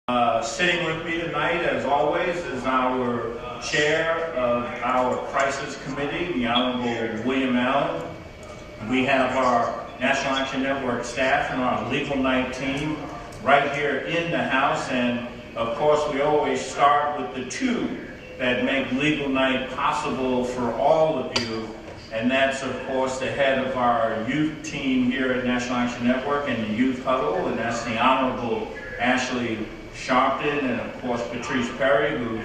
Sitting with me tonight, as always, is our chair of our crisis committee, the Honorable William Allen. We have our National Action Network staff and our Legal Night team right here in the House, and of course we always start with the two that make Legal Night possible for all of you, and that's of course the head of our youth team here at National Action Network and the Youth Huddle, and that's the Honorable Ashley Sharpton, and of course Patrice Perry, who's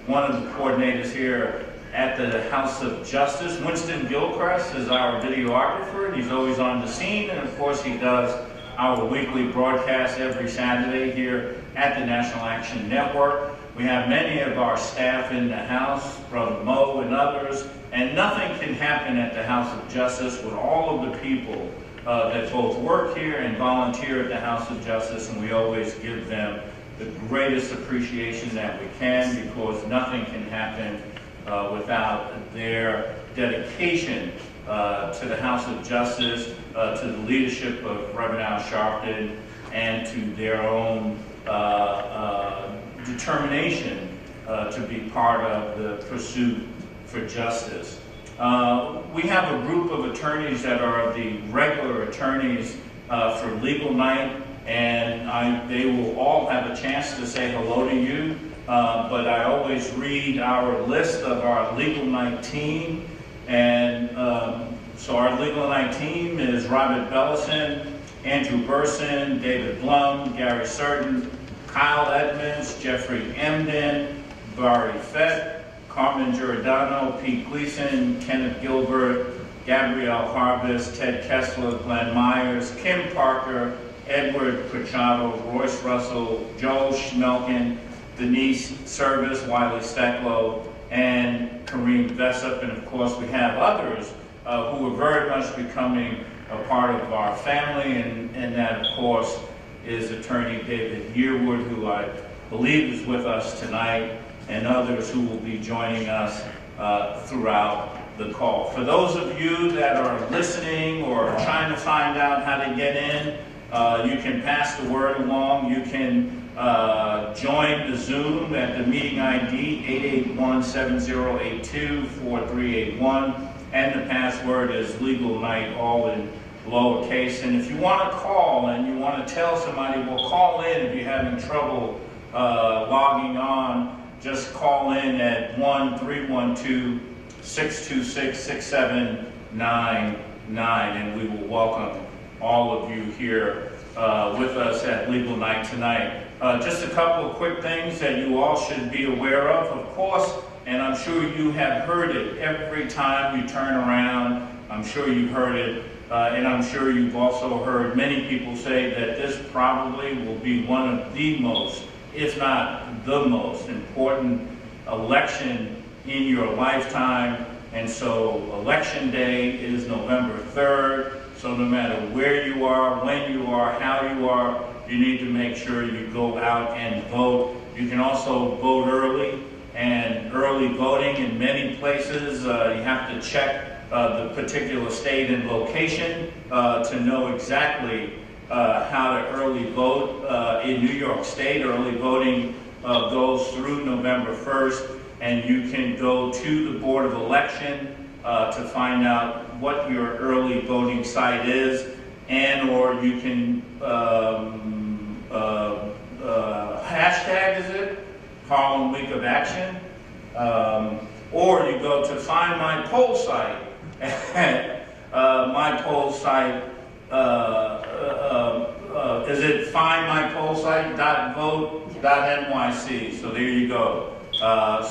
one of the coordinators here at the House of Justice. Winston Gilchrist is our videographer, and he's always on the scene, and of course he does our weekly broadcast every Saturday here at the National Action Network. We have many of our staff in the House, Brother Mo and others, and nothing can happen at the House of Justice with all of the people that both work here and volunteer at the House of Justice, and we always give them the greatest appreciation that we can, because nothing can happen without their dedication to the House of Justice, to the leadership of Reverend Al Sharpton, and to their own determination to be part of the pursuit for justice. We have a group of attorneys that are the regular attorneys for Legal Night, and they will all have a chance to say hello to you, but I always read our list of our Legal Night team, and so our Legal Night team is Robert Bellison, Andrew Burson, David Blum, Gary Certain, Kyle Edmonds, Jeffrey Emden, Barry Fett, Carmen Giordano, Pete Gleason, Kenneth Gilbert, Gabrielle Harvest, Ted Kessler, Glenn Myers, Kim Parker, Edward Pachado, Royce Russell, Joe Schmelkin, Denise Service, Wiley Stecklow, and Kareem Vessup. And of course we have others who are very much becoming a part of our family, and that of course is Attorney David Yearwood, who I believe is with us tonight, and others who will be joining us throughout the call. For those of you that are listening or trying to find out how to get in, you can pass the word along. You can join the Zoom at the meeting ID 881-7082-4381, and the password is Legal Night, all in lowercase. And if you want to call and you want to tell somebody, well, call in if you're having trouble logging on. Just call in at 1-312-626-6799, and we will welcome all of you here with us at Legal Night tonight. Just a couple of quick things that you all should be aware of course, and I'm sure you have heard it every time you turn around. I'm sure you've heard it, and I'm sure you've also heard many people say that this probably will be one of the most, if not the most important election in your lifetime. And so Election Day is November 3rd. So no matter where you are, when you are, how you are, you need to make sure you go out and vote. You can also vote early, and early voting in many places, you have to check the particular state and location to know exactly how to early vote. In New York State, early voting goes through November 1st, and you can go to the Board of Election to find out what your early voting site is, and or you can hashtag, is it? Harlem Week of Action, or you go to Find My Poll Site. My poll site, is it findmypollsite.vote.nyc? So there you go.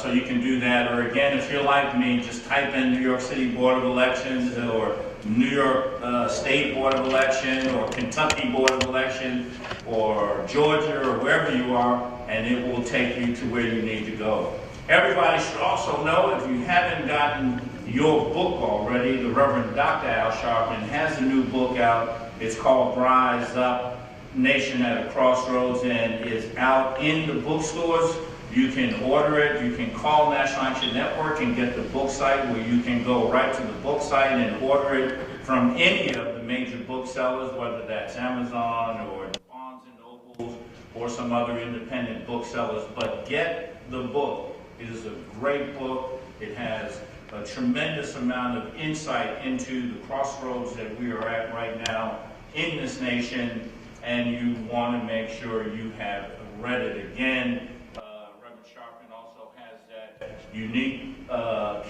So you can do that, or again, if you're like me, just type in New York City Board of Elections, or New York State Board of Election, or Kentucky Board of Election, or Georgia, or wherever you are, and it will take you to where you need to go. Everybody should also know, if you haven't gotten your book already, the Reverend Dr. Al Sharpton has a new book out. It's called Rise Up, Nation at a Crossroads, and is out in the bookstores. You can order it. You can call National Action Network and get the book site, where you can go right to the book site and order it from any of the major booksellers, whether that's Amazon or Barnes and Noble or some other independent booksellers, but get the book. It is a great book. It has a tremendous amount of insight into the crossroads that we are at right now in this nation, and you want to make sure you have read it again. Reverend Sharpton also has that unique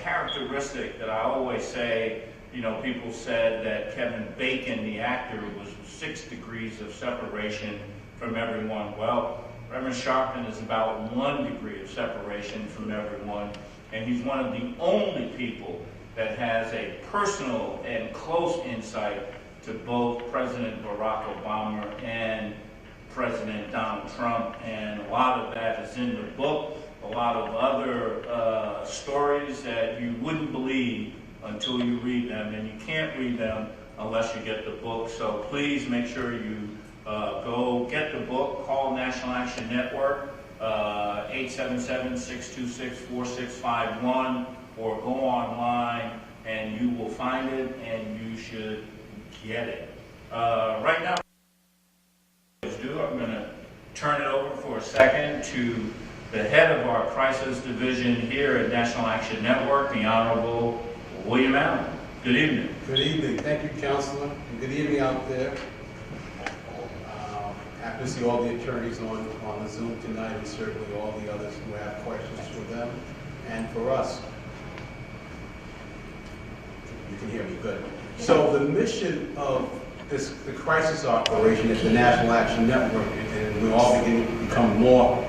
characteristic that I always say. You know, people said that Kevin Bacon, the actor, was 6 degrees of separation from everyone. Well, Reverend Sharpton is about 1 degree of separation from everyone, and he's one of the only people that has a personal and close insight to both President Barack Obama and President Donald Trump, and a lot of that is in the book. A lot of other stories that you wouldn't believe until you read them, and you can't read them unless you get the book. So please make sure you go get the book. Call National Action Network, 877-626-4651, or go online and you will find it, and you should get it. Right now, I'm going to turn it over for a second to the head of our crisis division here at National Action Network, the Honorable William Allen. Good evening. Good evening. Thank you, Councilman. And good evening out there. Happy to see all the attorneys on the Zoom tonight, and certainly all the others who have questions for them and for us. You can hear me good. So the mission of the crisis operation is the National Action Network, and we're all beginning to become more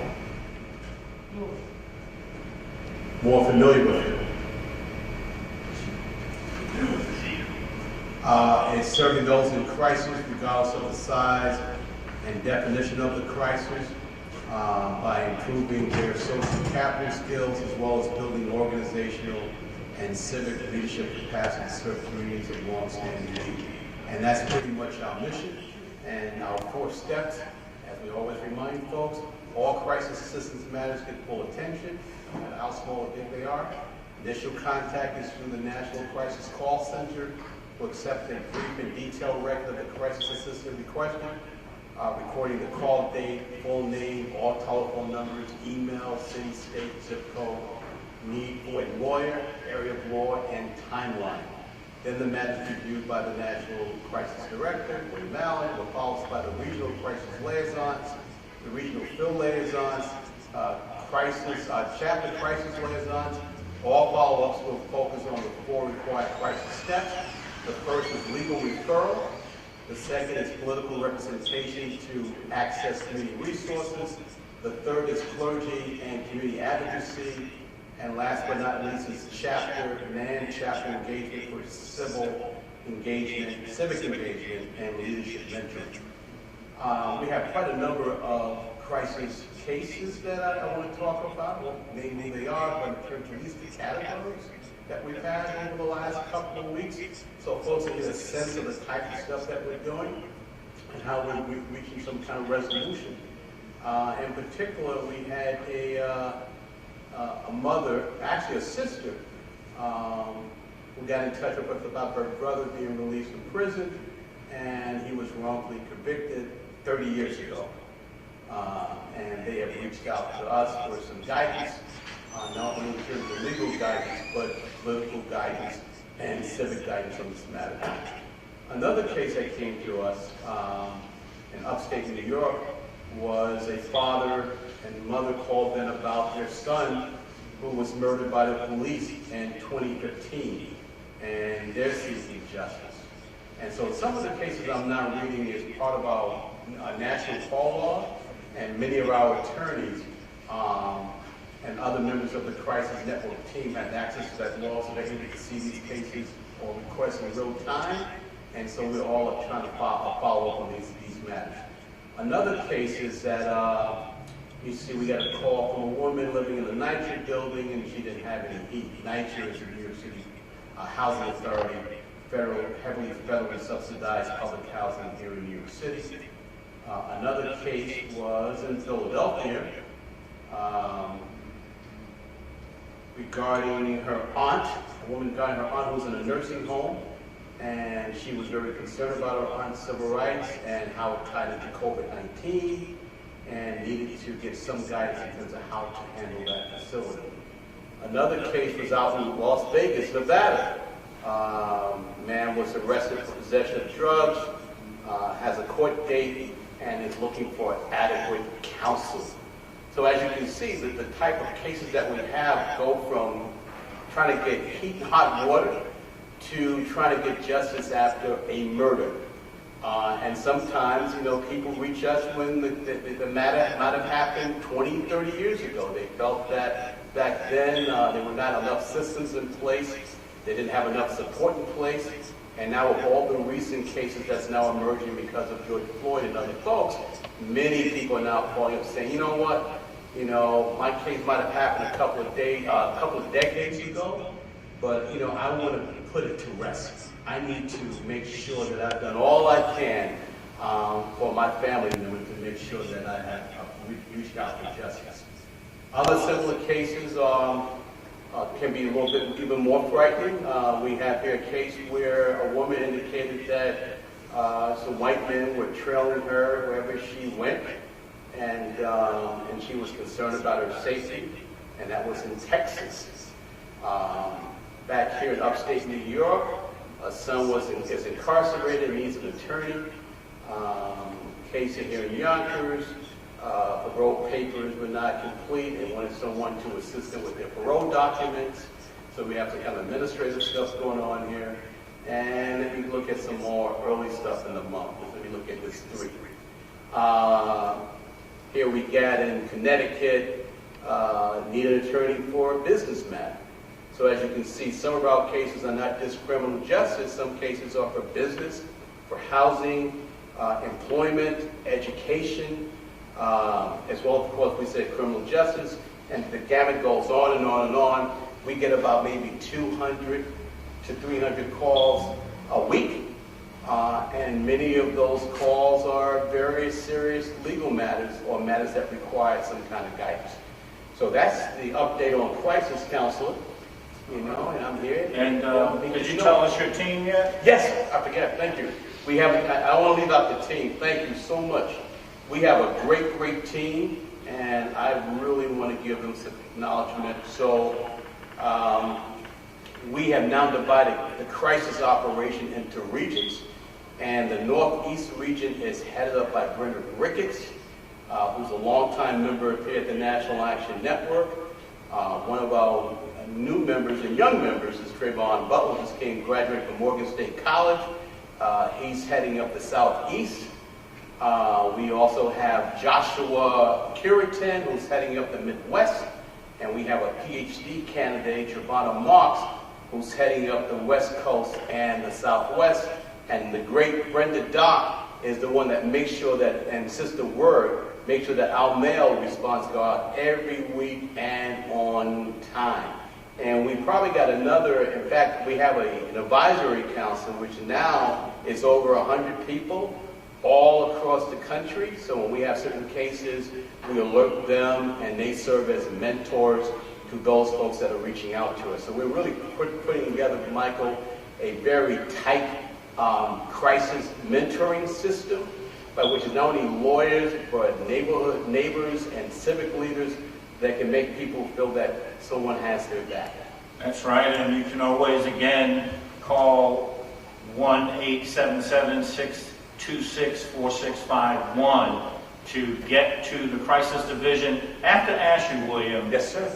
familiar with it. It's serving those in crisis, regardless of the size and definition of the crisis, by improving their social capital skills, as well as building organizational and civic leadership capacity to serve communities of long-standing need. And that's pretty much our mission and our 4 steps. As we always remind folks, all crisis assistance matters get full attention, no matter how small or big they are. Initial contact is through the National Crisis Call Center to accept a brief and detailed record of the crisis assistance requested, recording the call date, full name, all telephone numbers, email, city, state, zip code, need for a lawyer, area of law, and timeline. Then the matter is reviewed by the National Crisis Director, William Allen, followed by the regional crisis liaisons, the regional field liaisons, chapter crisis liaisons. All follow-ups will focus on the 4 required crisis steps. The first is legal referral. The second is political representation to access community resources. The third is clergy and community advocacy. And last but not least is chapter and chapter engagement for civic engagement, and leadership mentoring. We have quite a number of crisis cases that I want to talk about. Well, namely they are, but in terms of these categories that we've had over the last couple of weeks, so folks can get a sense of the type of stuff that we're doing and how we're reaching some kind of resolution. In particular, we had a mother, actually a sister, who got in touch with us about her brother being released from prison, and he was wrongfully convicted 30 years ago. And they have reached out to us for some guidance, not only in terms of legal guidance, but political guidance and civic guidance on this matter. Another case that came to us in upstate New York was a father and mother called in about their son who was murdered by the police in 2015, and they're seeking justice. And so some of the cases I'm now reading is part of our national call law, and many of our attorneys and other members of the Crisis Network team have access to that law, so they can see these cases or requests in real time, and so we're all trying to follow up on these matters. Another case is that you see, we got a call from a woman living in the NYCHA building, and she didn't have any heat. NYCHA is the New York City Housing Authority, heavily federally subsidized public housing here in New York City. Another case was in Philadelphia regarding her aunt, a woman regarding her aunt who was in a nursing home, and she was very concerned about her aunt's civil rights and how it tied into COVID-19. and needed to get some guidance in terms of how to handle that facility. Another case was out in Las Vegas, Nevada. Man was arrested for possession of drugs, has a court date, and is looking for adequate counsel. So as you can see, the type of cases that we have go from trying to get heat and hot water to trying to get justice after a murder. And sometimes, people reach us when the matter might have happened 20, 30 years ago. They felt that back then there were not enough systems in place. They didn't have enough support in place. And now with all the recent cases that's now emerging because of George Floyd and other folks, many people are now calling up saying, you know what, my case might have happened a couple of decades ago, but I want to put it to rest. I need to make sure that I've done all I can for my family members to make sure that I have reached out for justice. Other similar cases can be a little bit even more frightening. We have here a case where a woman indicated that some white men were trailing her wherever she went, and she was concerned about her safety, and that was in Texas. Back here in upstate New York, a son is incarcerated, needs an attorney. Case in here in Yonkers, parole papers were not complete and wanted someone to assist them with their parole documents. So we have some kind of administrative stuff going on here. And if you look at some more early stuff in the month, let me look at this 3. Here we got in Connecticut, need an attorney for a business matter. So as you can see, some of our cases are not just criminal justice. Some cases are for business, for housing, employment, education, as well, of course, we said criminal justice, and the gamut goes on and on and on. We get about maybe 200 to 300 calls a week, and many of those calls are very serious legal matters or matters that require some kind of guidance. So that's the update on crisis counselor. And I'm here. And did you tell us your team yet? Yes, I forget. Thank you. We have. I want to leave out the team. Thank you so much. We have a great, great team, and I really want to give them some acknowledgement. So we have now divided the crisis operation into regions, and the Northeast region is headed up by Brenda Ricketts, who's a longtime member here at the National Action Network. One of our new members and young members is Trayvon Butler, who just graduated from Morgan State College. He's heading up the Southeast. We also have Joshua Curitan, who's heading up the Midwest. And we have a PhD candidate, Giovanna Marks, who's heading up the West Coast and the Southwest. And the great Brenda Dock is the one that makes sure that, and Sister Word, make sure that our mail responds to God every week and on time. And we probably got another, in fact, we have an advisory council, which now is over 100 people all across the country. So when we have certain cases, we alert them, and they serve as mentors to those folks that are reaching out to us. So we're really putting together, Michael, a very tight crisis mentoring system, by which is not only lawyers, but neighbors and civic leaders that can make people feel that someone has their back. That's right, and you can always, again, call 1-877-626-4651 to get to the crisis division. I have to ask you, William. Yes, sir.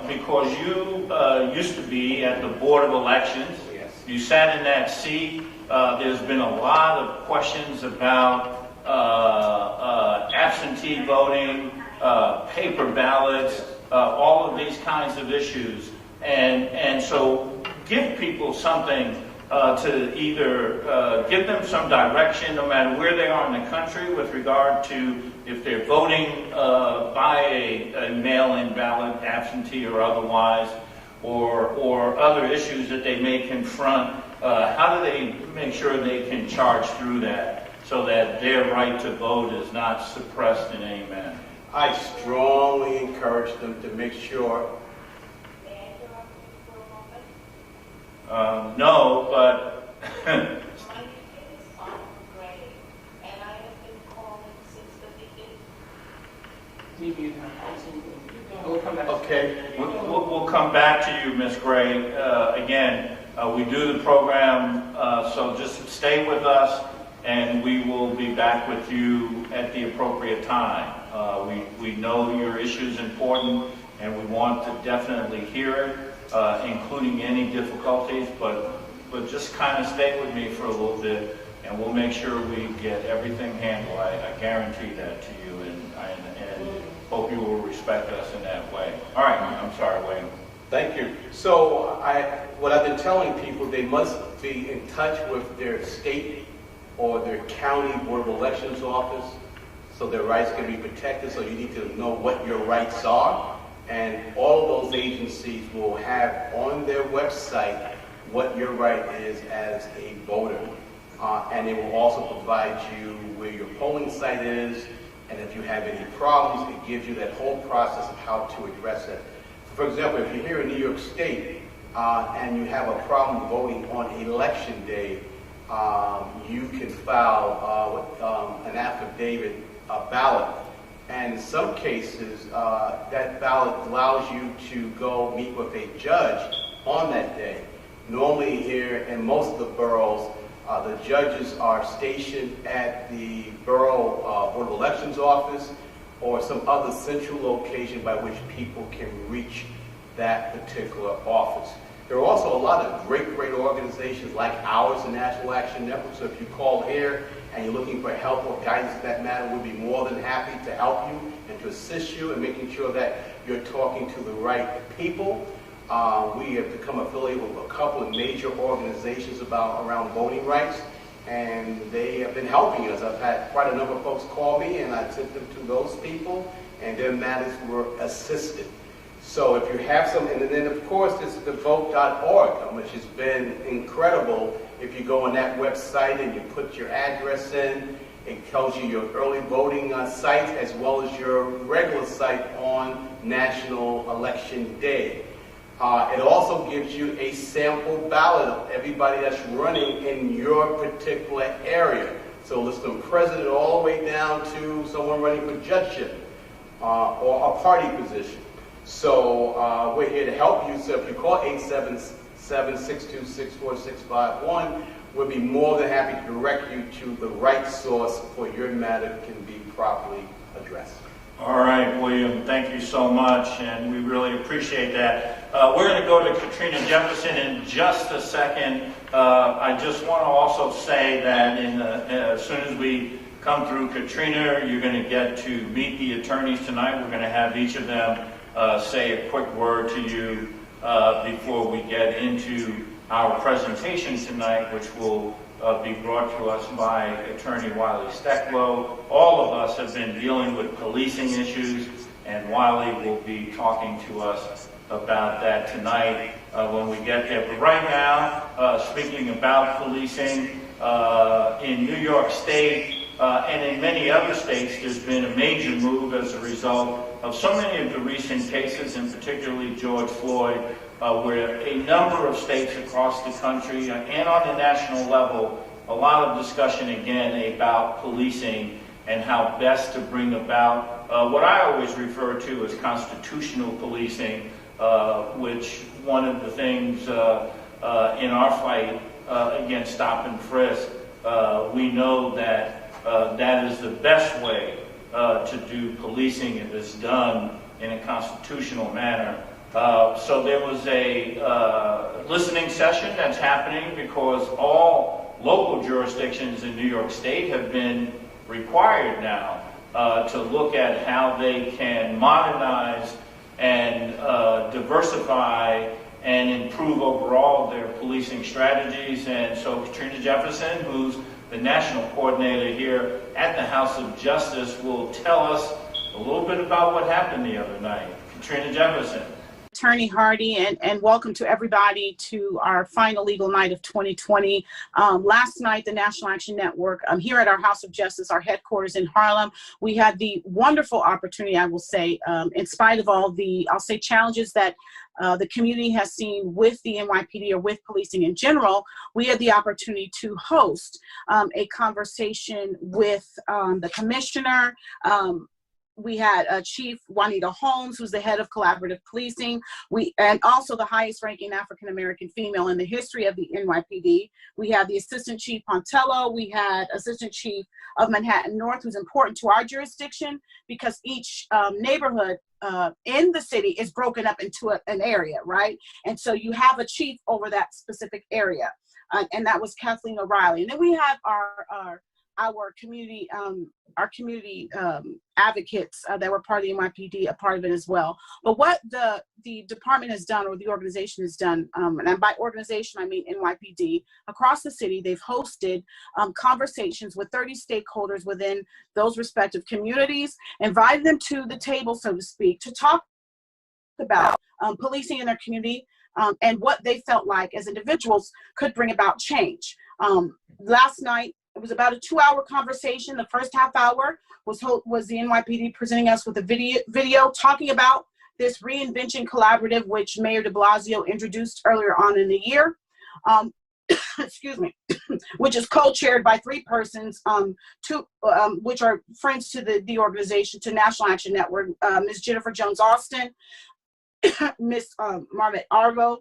Because you used to be at the Board of Elections. Yes. You sat in that seat. There's been a lot of questions about absentee voting, paper ballots, all of these kinds of issues. And so give people something to either give them some direction, no matter where they are in the country, with regard to if they're voting by a mail-in ballot, absentee or otherwise, or other issues that they may confront. How do they make sure they can charge through that so that their right to vote is not suppressed in any manner? I strongly encourage them to make sure. No, but My kid is on grade, and I have been calling since the beginning. We'll come back. Okay. We'll come back to you, Ms. Gray. Again, we do the program, so just stay with us, and we will be back with you at the appropriate time. We know your issue is important, and we want to definitely hear it, including any difficulties, but just kind of stay with me for a little bit, and we'll make sure we get everything handled. I guarantee that to you, and hope you will respect us in that way. All right, I'm sorry, Wayne. Thank you. So what I've been telling people, they must be in touch with their state or their county board of elections office so their rights can be protected. So you need to know what your rights are. And all of those agencies will have on their website what your right is as a voter. And they will also provide you where your polling site is. And if you have any problems, it gives you that whole process of how to address it. For example, if you're here in New York State and you have a problem voting on election day, you can file an affidavit, a ballot. And in some cases, that ballot allows you to go meet with a judge on that day. Normally here in most of the boroughs, the judges are stationed at the Borough Board of Elections office or some other central location by which people can reach that particular office. There are also a lot of great organizations like ours, the National Action Network. So if you call here and you're looking for help or guidance in that matter, we'll be more than happy to help you and to assist you in making sure that you're talking to the right people. We have become affiliated with a couple of major organizations around voting rights, and they have been helping us. I've had quite a number of folks call me, and I sent them to those people, and their matters were assisted. So if you have some, and then of course there's the vote.org, which has been incredible. If you go on that website and you put your address in, it tells you your early voting site as well as your regular site on National Election Day. It also gives you a sample ballot of everybody that's running in your particular area. So list from president all the way down to someone running for judgeship or a party position. So we're here to help you. So if you call 877-626-4651, we'll be more than happy to direct you to the right source for your matter can be properly addressed. All right, William, thank you so much, and we really appreciate that. We're going to go to Katrina Jefferson in just a second. I just want to also say that as soon as we come through Katrina, you're going to get to meet the attorneys tonight. We're going to have each of them say a quick word to you before we get into our presentation tonight, which will be brought to us by Attorney Wiley Stecklow. All of us have been dealing with policing issues, and Wiley will be talking to us about that tonight when we get there. But right now, speaking about policing, in New York State and in many other states, there's been a major move as a result of so many of the recent cases, and particularly George Floyd, where a number of states across the country and on the national level, a lot of discussion again about policing and how best to bring about what I always refer to as constitutional policing, which one of the things in our fight against stop and frisk, we know that that is the best way to do policing if it's done in a constitutional manner. So there was a listening session that's happening because all local jurisdictions in New York State have been required now to look at how they can modernize and diversify and improve overall their policing strategies. And so Katrina Jefferson, who's the national coordinator here at the House of Justice, will tell us a little bit about what happened the other night. Katrina Jefferson. Attorney Hardy, and welcome to everybody to our final legal night of 2020. Last night, the National Action Network, here at our House of Justice, our headquarters in Harlem, we had the wonderful opportunity, I will say, in spite of all the, I'll say, challenges that the community has seen with the NYPD or with policing in general, we had the opportunity to host a conversation with the commissioner, We had Chief Juanita Holmes, who's the head of collaborative policing. And also the highest ranking African-American female in the history of the NYPD. We had the Assistant Chief Pontello. We had Assistant Chief of Manhattan North, who's important to our jurisdiction because each neighborhood in the city is broken up into an area, right? And so you have a chief over that specific area. And that was Kathleen O'Reilly. And then we have our community advocates that were part of the NYPD, a part of it as well. But what the department has done, or the organization has done, and by organization I mean NYPD, across the city, they've hosted conversations with 30 stakeholders within those respective communities, invited them to the table, so to speak, to talk about policing in their community, and what they felt like as individuals could bring about change. Last night, it was about a 2-hour conversation. The first half hour was the NYPD presenting us with a video talking about this reinvention collaborative, which Mayor de Blasio introduced earlier on in the year, excuse me, which is co-chaired by 3 persons, which are friends to the organization, to National Action Network, Ms. Jennifer Jones-Austin, Ms. Marvet Arvo,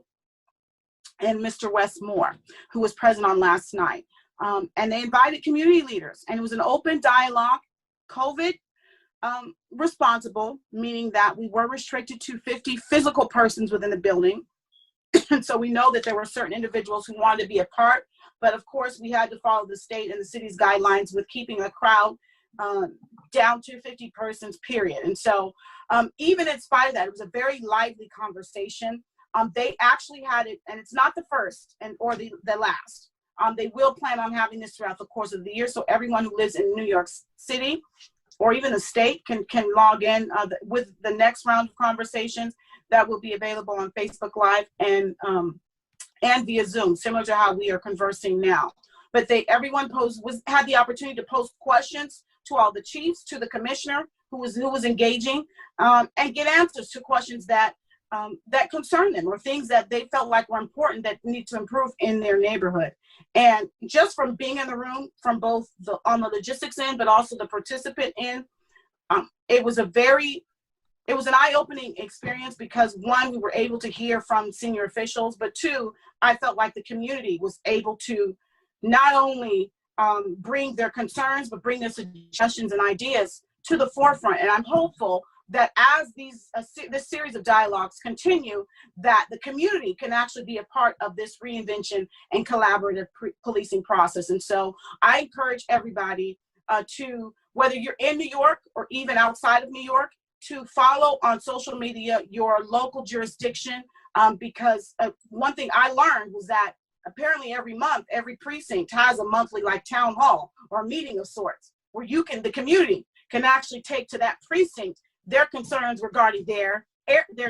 and Mr. Wes Moore, who was present on last night. And they invited community leaders, and it was an open dialogue, COVID responsible, meaning that we were restricted to 50 physical persons within the building. And so we know that there were certain individuals who wanted to be a part, but of course we had to follow the state and the city's guidelines with keeping a crowd down to 50 persons, period. And so even in spite of that, it was a very lively conversation. They actually had it, and it's not the first or the last. They will plan on having this throughout the course of the year, so everyone who lives in New York City or even the state can log in with the next round of conversations that will be available on Facebook Live and via Zoom, similar to how we are conversing now. But everyone had the opportunity to post questions to all the chiefs, to the commissioner who was engaging, and get answers to questions that concern them, or things that they felt like were important that need to improve in their neighborhood. And just from being in the room, from both on the logistics end, but also the participant end, it was an eye-opening experience because 1, we were able to hear from senior officials, but 2, I felt like the community was able to not only bring their concerns, but bring their suggestions and ideas to the forefront. And I'm hopeful that as this series of dialogues continue, that the community can actually be a part of this reinvention and collaborative policing process. And so I encourage everybody to, whether you're in New York or even outside of New York, to follow on social media your local jurisdiction, because one thing I learned was that apparently every month, every precinct has a monthly town hall or a meeting of sorts, where the community can actually take to that precinct their concerns regarding their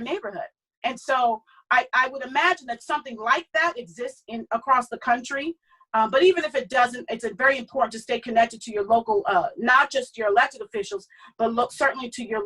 neighborhood. And so I would imagine that something like that exists across the country. But even if it doesn't, it's very important to stay connected to your local, not just your elected officials, but certainly to your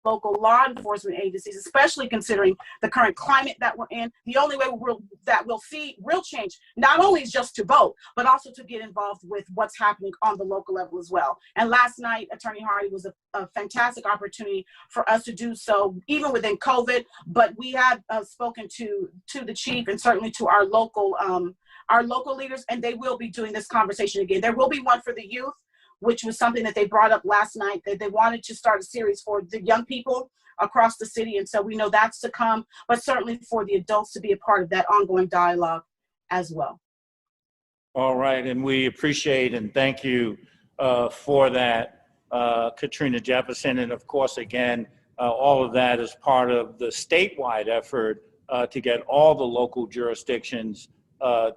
local law enforcement agencies, especially considering the current climate that we're in. The only way we'll see real change, not only is just to vote, but also to get involved with what's happening on the local level as well. And last night, Attorney Hardy, was a fantastic opportunity for us to do so, even within COVID. But we had spoken to the chief and certainly to our local leaders, and they will be doing this conversation again. There will be one for the youth, which was something that they brought up last night, that they wanted to start a series for the young people across the city. And so we know that's to come, but certainly for the adults to be a part of that ongoing dialogue as well. All right, and we appreciate and thank you for that, Katrina Jefferson. And of course, again, all of that is part of the statewide effort to get all the local jurisdictions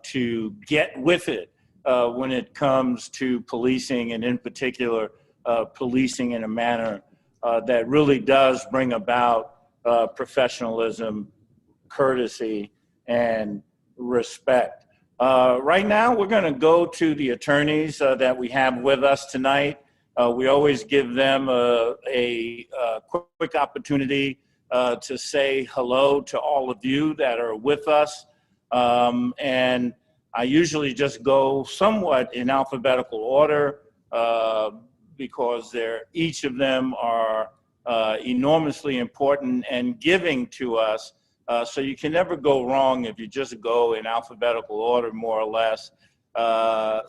to get with it when it comes to policing, and in particular, policing in a manner that really does bring about professionalism, courtesy, and respect. Right now, we're going to go to the attorneys that we have with us tonight. We always give them a quick opportunity to say hello to all of you that are with us. And I usually just go somewhat in alphabetical order because each of them are enormously important and giving to us. So you can never go wrong if you just go in alphabetical order, more or less.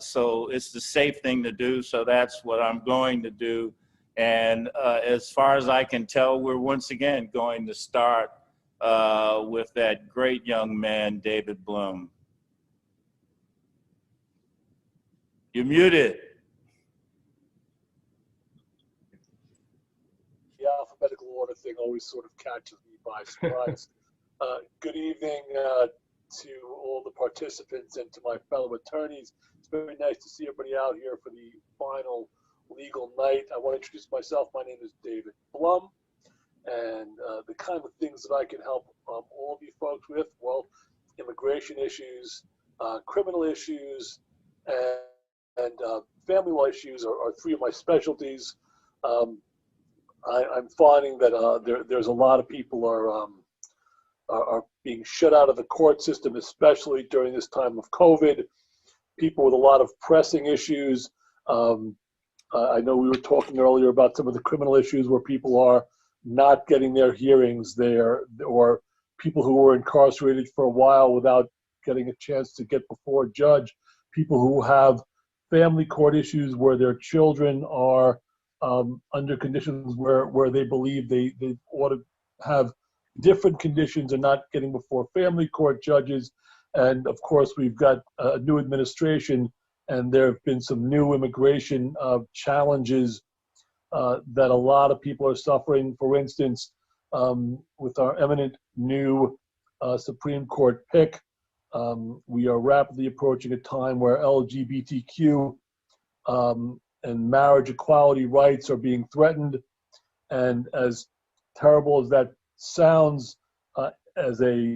So it's the safe thing to do. So that's what I'm going to do. And as far as I can tell, we're once again going to start with that great young man, David Blum. You're muted. The alphabetical order thing always sort of catches me by surprise. Good evening to all the participants and to my fellow attorneys. It's very nice to see everybody out here for the final legal night. I want to introduce myself. My name is David Blum, and the kind of things that I can help all of you folks with, well, immigration issues, criminal issues, and family law issues are three of my specialties. I'm finding that there's a lot of people are being shut out of the court system, especially during this time of COVID. People with a lot of pressing issues. I know we were talking earlier about some of the criminal issues where people are not getting their hearings there, or people who were incarcerated for a while without getting a chance to get before a judge. People who have family court issues where their children are under conditions where they believe they ought to have different conditions and not getting before family court judges. And of course, we've got a new administration, and there have been some new immigration challenges that a lot of people are suffering. For instance, with our eminent new Supreme Court pick, we are rapidly approaching a time where LGBTQ and marriage equality rights are being threatened. And as terrible as that sounds as a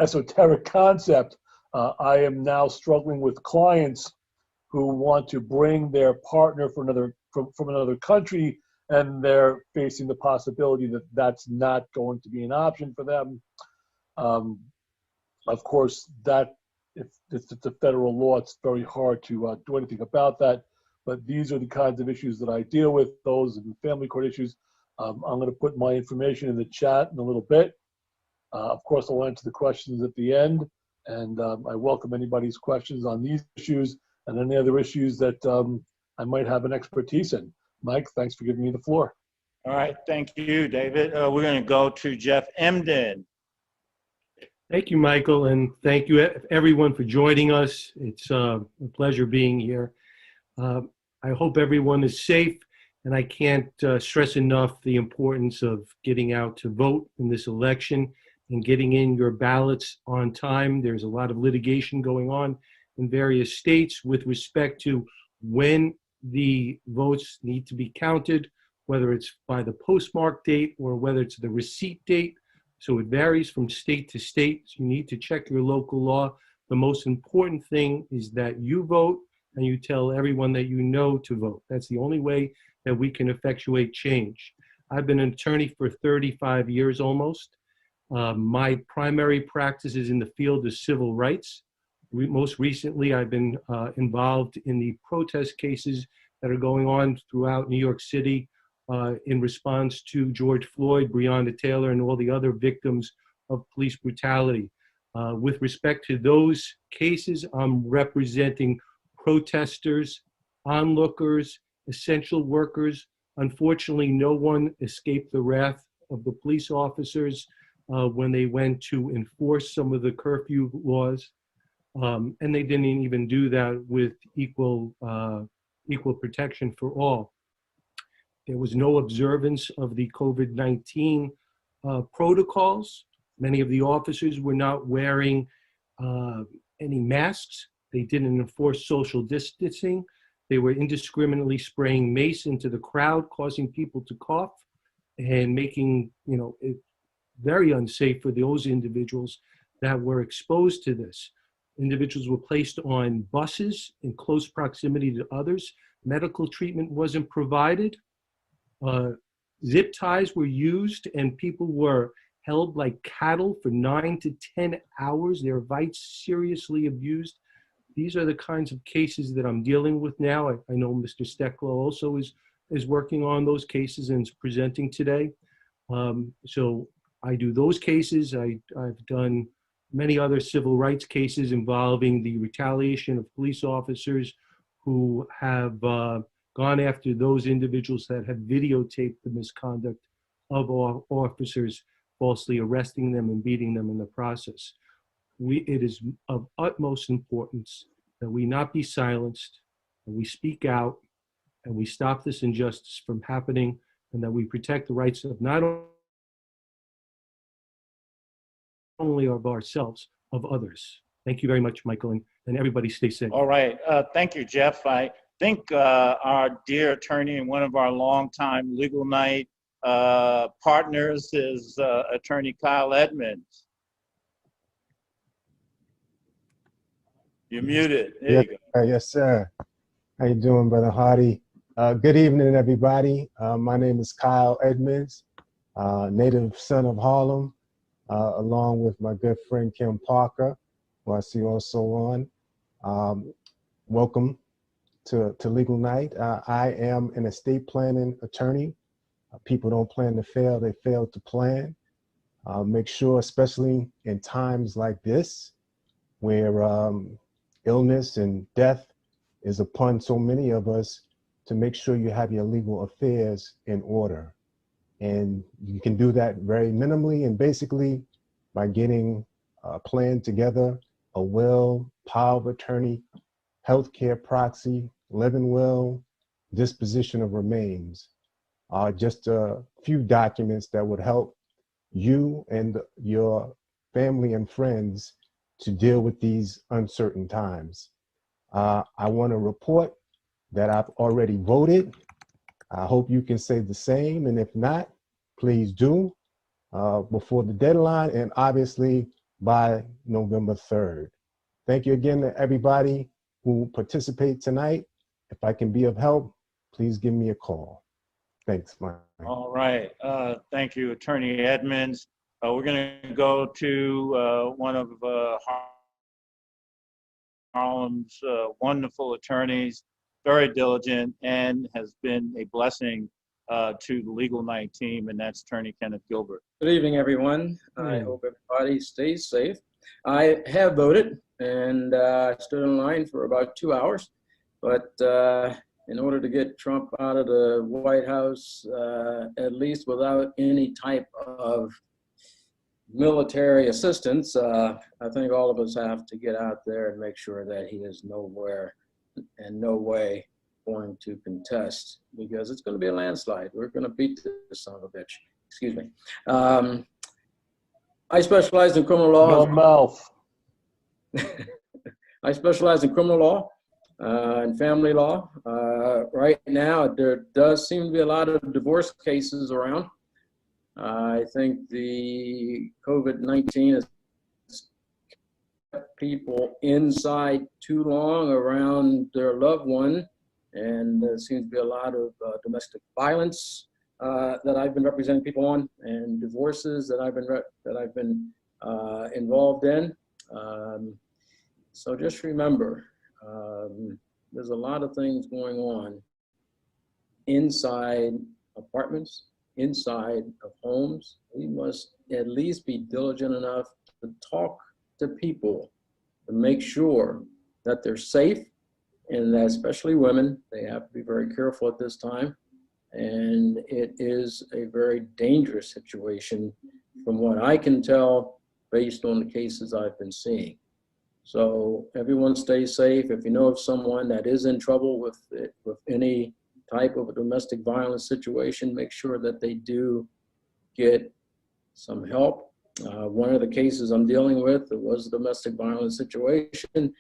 esoteric concept, I am now struggling with clients who want to bring their partner from another country, and they're facing the possibility that that's not going to be an option for them. Of course, that if it's a federal law, it's very hard to do anything about that. But these are the kinds of issues that I deal with, those and family court issues. I'm going to put my information in the chat in a little bit. Of course, I'll answer the questions at the end, and I welcome anybody's questions on these issues and any other issues that I might have an expertise in. Mike, thanks for giving me the floor. All right, thank you, David. We're going to go to Jeff Emden. Thank you, Michael, and thank you everyone for joining us. It's a pleasure being here. I hope everyone is safe, and I can't stress enough the importance of getting out to vote in this election and getting in your ballots on time. There's a lot of litigation going on in various states with respect to when the votes need to be counted, whether it's by the postmark date or whether it's the receipt date. So it varies from state to state. So you need to check your local law. The most important thing is that you vote and you tell everyone that you know to vote. That's the only way that we can effectuate change. I've been an attorney for 35 years almost. My primary practice is in the field of civil rights. Most recently, I've been involved in the protest cases that are going on throughout New York City in response to George Floyd, Breonna Taylor, and all the other victims of police brutality. With respect to those cases, I'm representing protesters, onlookers, essential workers. Unfortunately, no one escaped the wrath of the police officers when they went to enforce some of the curfew laws. And they didn't even do that with equal protection for all. There was no observance of the COVID-19 protocols. Many of the officers were not wearing any masks. They didn't enforce social distancing. They were indiscriminately spraying mace into the crowd, causing people to cough and making it very unsafe for those individuals that were exposed to this. Individuals were placed on buses in close proximity to others. Medical treatment wasn't provided. Zip ties were used, and people were held like cattle for 9 to 10 hours. Their rights seriously abused. these are the kinds of cases that I'm dealing with now. I know Mr. Stecklow also is working on those cases and is presenting today. So I do those cases. I've done many other civil rights cases involving the retaliation of police officers who have gone after those individuals that have videotaped the misconduct of officers, falsely arresting them and beating them in the process. It is of utmost importance that we not be silenced, and we speak out, and we stop this injustice from happening, and that we protect the rights of not only of ourselves, of others. Thank you very much, Michael, and everybody stay safe. All right. Thank you, Jeff. I think our dear attorney and one of our longtime Legal Night partners is Attorney Kyle Edmonds. You're muted. There you go. Yes, sir. How you doing, Brother Hardy? Good evening, everybody. My name is Kyle Edmonds, native son of Harlem, along with my good friend Kim Parker, who I see also on. Welcome to Legal Night. I am an estate planning attorney. People don't plan to fail, they fail to plan. Make sure, especially in times like this, where illness and death is upon so many of us, to make sure you have your legal affairs in order. And you can do that very minimally and basically by getting a plan together, a will, power of attorney, healthcare proxy, living will, disposition of remains. Just a few documents that would help you and your family and friends to deal with these uncertain times. I want to report that I've already voted. I hope you can say the same, and if not, please do before the deadline, and obviously by November 3rd. Thank you again to everybody who participated tonight. If I can be of help, please give me a call. Thanks, Mike. All right. Thank you, Attorney Edmonds. We're going to go to one of Harlem's wonderful attorneys, very diligent, and has been a blessing to the Legal Night team, and that's Attorney Kenneth Gilbert. Good evening, everyone. I hope everybody stays safe. I have voted and stood in line for about 2 hours, but in order to get Trump out of the White House, at least without any type of military assistance, I think all of us have to get out there and make sure that he is nowhere and no way going to contest, because it's going to be a landslide. We're going to beat this son of a bitch. Excuse me. I specialize in criminal law. No mouth. I specialize in criminal law and family law. Right now, there does seem to be a lot of divorce cases around. I think the COVID-19 has kept people inside too long around their loved one, and there seems to be a lot of domestic violence that I've been representing people on, and divorces that I've been involved in. So just remember, there's a lot of things going on inside apartments, inside of homes. We must at least be diligent enough to talk to people to make sure that they're safe, and that especially women, they have to be very careful at this time. And it is a very dangerous situation from what I can tell based on the cases I've been seeing. So everyone stay safe. If you know of someone that is in trouble with any type of a domestic violence situation, make sure that they do get some help. One of the cases I'm dealing with, it was a domestic violence situation.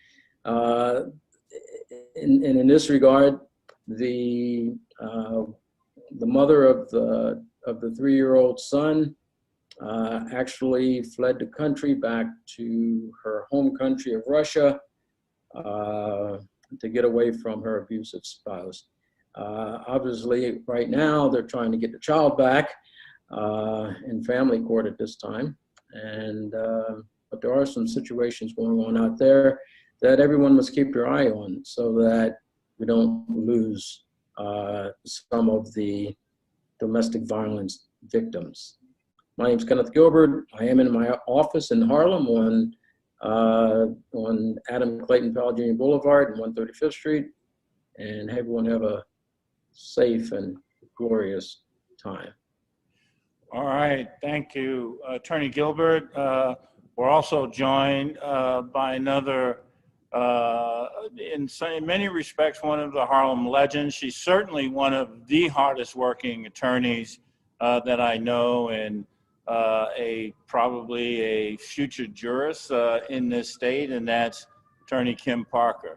In this regard, the mother of the 3-year-old son actually fled the country back to her home country of Russia to get away from her abusive spouse. Obviously, right now, they're trying to get the child back in family court at this time. And but there are some situations going on out there that everyone must keep your eye on so that we don't lose some of the domestic violence victims. My name is Kenneth Gilbert. I am in my office in Harlem on Adam Clayton Powell Jr. Boulevard and 135th Street. And everyone have a safe and glorious time. All right, thank you, Attorney Gilbert. We're also joined by another, in many respects, one of the Harlem legends. She's certainly one of the hardest working attorneys that I know, and probably a future jurist in this state, and that's Attorney Kim Parker.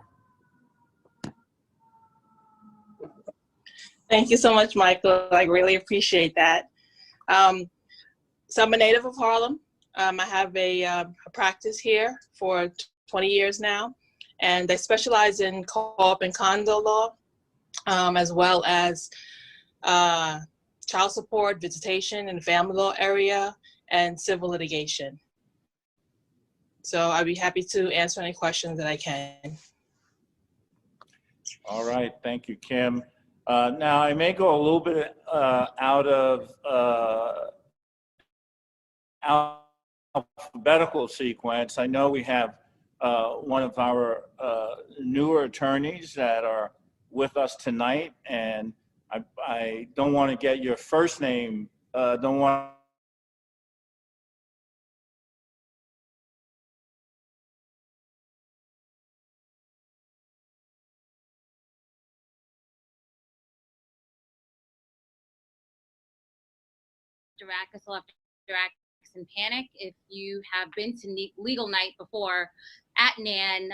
Thank you so much, Michael. I really appreciate that. So I'm a native of Harlem. I have a practice here for 20 years now, and I specialize in co-op and condo law, as well as child support, visitation in the family law area, and civil litigation. So I'd be happy to answer any questions that I can. All right, thank you, Kim. Now, I may go a little bit out of alphabetical sequence. I know we have one of our newer attorneys that are with us tonight, and I don't want to get your first name, don't want Durakis left Durakis and Panic. If you have been to Legal Night before at NAN,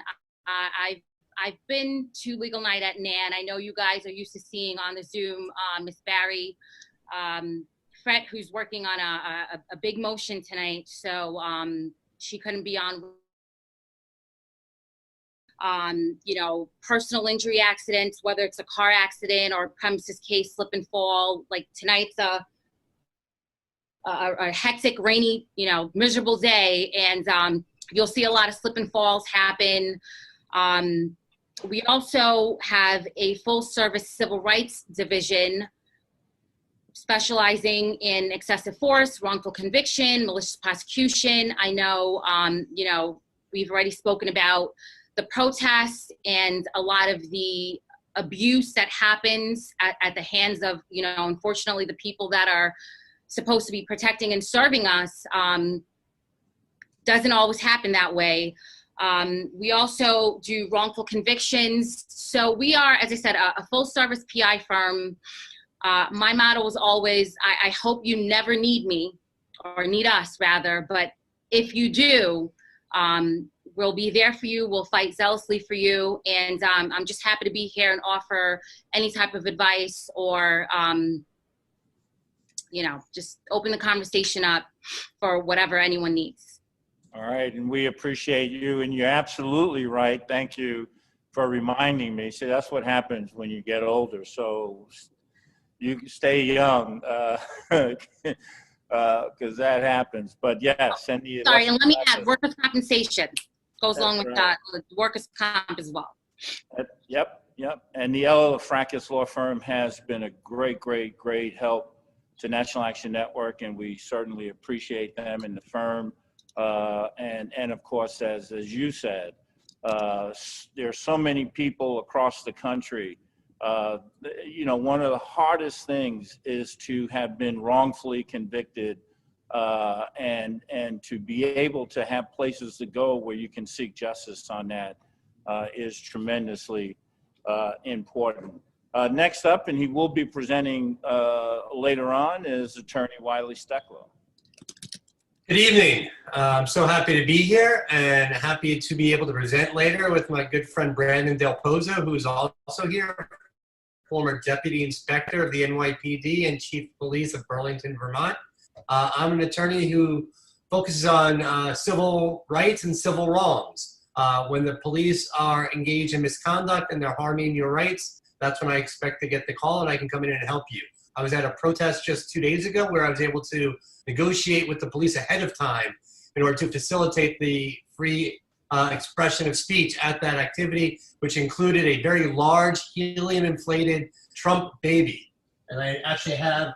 I've been to Legal Night at NAN. I know you guys are used to seeing on the Zoom Miss Barry Fret, who's working on a big motion tonight, so she couldn't be on. You know, personal injury accidents, whether it's a car accident or premises case, slip and fall. Like tonight's a hectic, rainy, you know, miserable day, and you'll see a lot of slip and falls happen. We also have a full service civil rights division specializing in excessive force, wrongful conviction, malicious prosecution. I know, you know, we've already spoken about the protests and a lot of the abuse that happens at the hands of, you know, unfortunately, the people that are supposed to be protecting and serving us. Doesn't always happen that way. We also do wrongful convictions. So we are, as I said, a full service PI firm. My motto was always, I hope you never need me, or need us rather, but if you do, we'll be there for you. We'll fight zealously for you. And I'm just happy to be here and offer any type of advice or, you know, just open the conversation up for whatever anyone needs. All right, and we appreciate you, and you're absolutely right. Thank you for reminding me. See, that's what happens when you get older. So you stay young, because that happens. But yes, and sorry, and let me add, workers' compensation goes along with that, workers' comp as well. Yep. And the Ella Fracas Law Firm has been a great help to National Action Network, and we certainly appreciate them and the firm. And of course, as you said, there are so many people across the country. You know, one of the hardest things is to have been wrongfully convicted, and to be able to have places to go where you can seek justice on that is tremendously important. Next up, and he will be presenting later on, is Attorney Wiley Stecklow. Good evening. I'm so happy to be here and happy to be able to present later with my good friend Brandon Del Pozo, who is also here, former Deputy Inspector of the NYPD and Chief of Police of Burlington, Vermont. I'm an attorney who focuses on civil rights and civil wrongs. When the police are engaged in misconduct and they're harming your rights, that's when I expect to get the call and I can come in and help you. I was at a protest just 2 days ago where I was able to negotiate with the police ahead of time in order to facilitate the free expression of speech at that activity, which included a very large helium-inflated Trump baby. And I actually have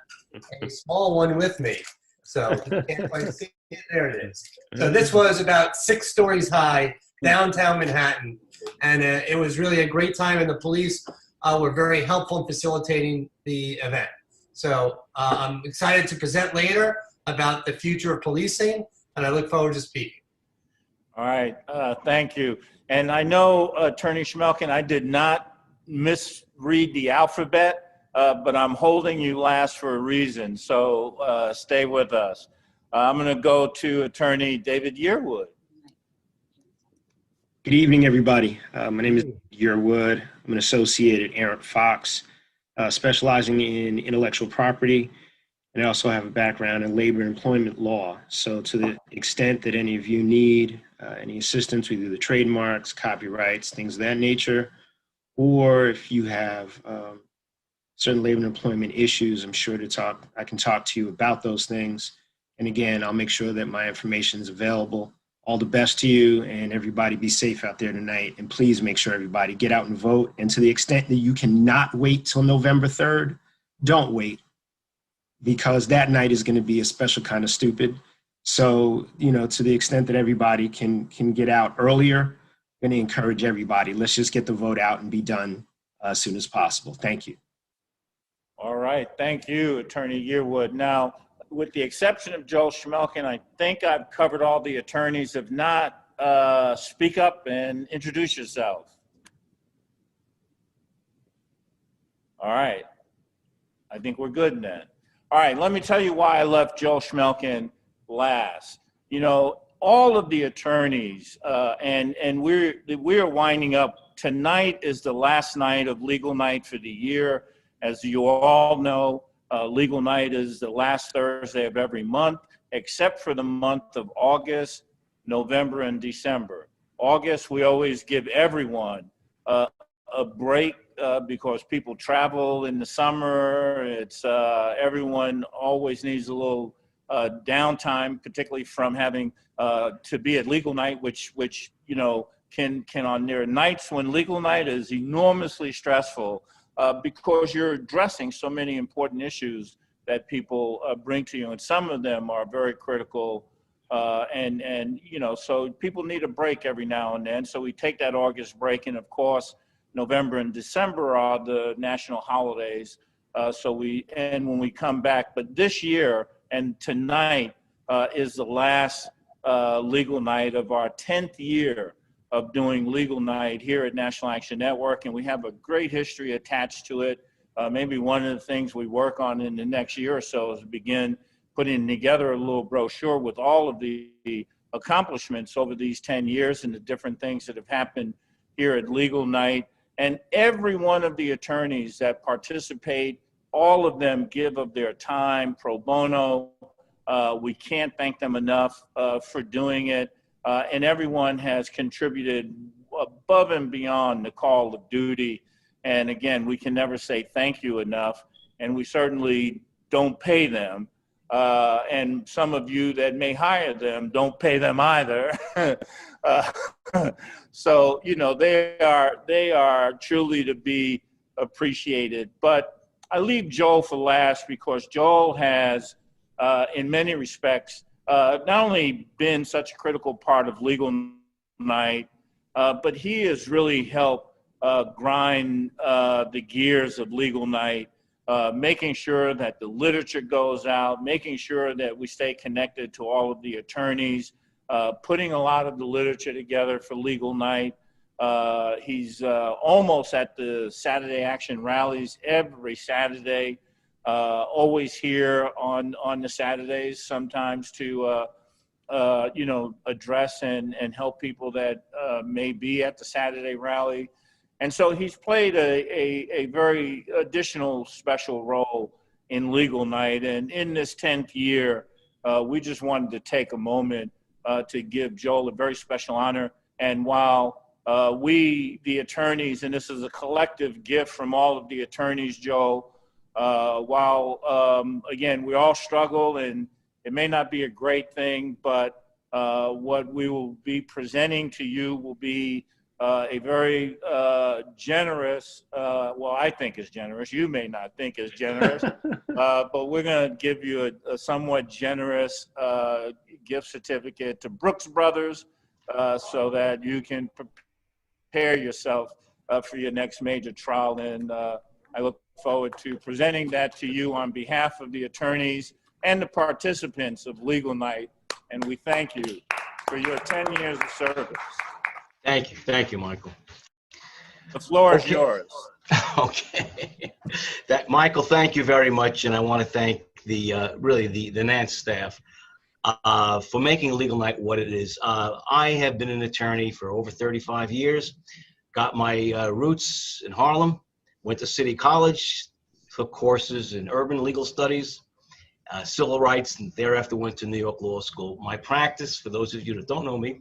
a small one with me. So you can't quite see it. There it is. So this was about 6 stories high, downtown Manhattan. And it was really a great time, and the police were very helpful in facilitating the event. So I'm excited to present later about the future of policing, and I look forward to speaking. All right, thank you. And I know, Attorney Schmelkin, I did not misread the alphabet, but I'm holding you last for a reason, so stay with us. I'm going to go to Attorney David Yearwood. Good evening, everybody. My name is Yearwood. I'm an associate at Arent Fox, specializing in intellectual property, and I also have a background in labor and employment law. So to the extent that any of you need any assistance with either trademarks, copyrights, things of that nature, or if you have certain labor and employment issues, I'm sure I can talk to you about those things. And again, I'll make sure that my information is available. All the best to you, and everybody be safe out there tonight. And please make sure everybody get out and vote. And to the extent that you cannot wait till November 3rd, don't wait, because that night is going to be a special kind of stupid. So, you know, to the extent that everybody can get out earlier, I'm going to encourage everybody. Let's just get the vote out and be done as soon as possible. Thank you. All right, thank you, Attorney Yearwood. Now, with the exception of Joel Schmelkin, I think I've covered all the attorneys. If not, speak up and introduce yourself. All right, I think we're good then. All right, let me tell you why I left Joel Schmelkin last. You know, all of the attorneys, and we're winding up. Tonight is the last night of legal night for the year. As you all know, legal night is the last Thursday of every month, except for the month of August, November, and December. August, we always give everyone a break because people travel in the summer. It's everyone always needs a little downtime, particularly from having to be at legal night, which you know can on their nights when legal night is enormously stressful. Because you're addressing so many important issues that people bring to you, and some of them are very critical, and you know, so people need a break every now and then. So we take that August break, and of course, November and December are the national holidays. So when we come back, but this year and tonight is the last legal night of our 10th year of doing legal night here at National Action Network, and we have a great history attached to it. Maybe one of the things we work on in the next year or so is begin putting together a little brochure with all of the accomplishments over these 10 years and the different things that have happened here at legal night. And every one of the attorneys that participate, all of them give of their time pro bono. We can't thank them enough for doing it. And everyone has contributed above and beyond the call of duty. And again, we can never say thank you enough, and we certainly don't pay them. And some of you that may hire them don't pay them either. So, you know, they are truly to be appreciated. But I leave Joel for last because Joel has, in many respects, not only been such a critical part of legal night, but he has really helped grind the gears of legal night, making sure that the literature goes out, making sure that we stay connected to all of the attorneys, putting a lot of the literature together for legal night. He's almost at the Saturday Action rallies every Saturday. Always here on the Saturdays, sometimes to you know, address and help people that may be at the Saturday rally. And so he's played a very additional special role in legal night. And in this 10th year, we just wanted to take a moment to give Joel a very special honor. And while we, the attorneys, and this is a collective gift from all of the attorneys, Joel, while, again, we all struggle and it may not be a great thing, but What we will be presenting to you will be a very generous, well, I think is generous. You may not think is generous, but we're going to give you a somewhat generous gift certificate to Brooks Brothers so that you can prepare yourself for your next major trial. And I look forward to presenting that to you on behalf of the attorneys and the participants of Legal Night. And we thank you for your 10 years of service. Thank you, Michael. The floor is yours. Okay. Michael, thank you very much, and I want to thank really the Nance staff for making Legal Night what it is. I have been an attorney for over 35 years. Got my roots in Harlem. Went to City College, took courses in urban legal studies, civil rights, and thereafter went to New York Law School. My practice, for those of you that don't know me,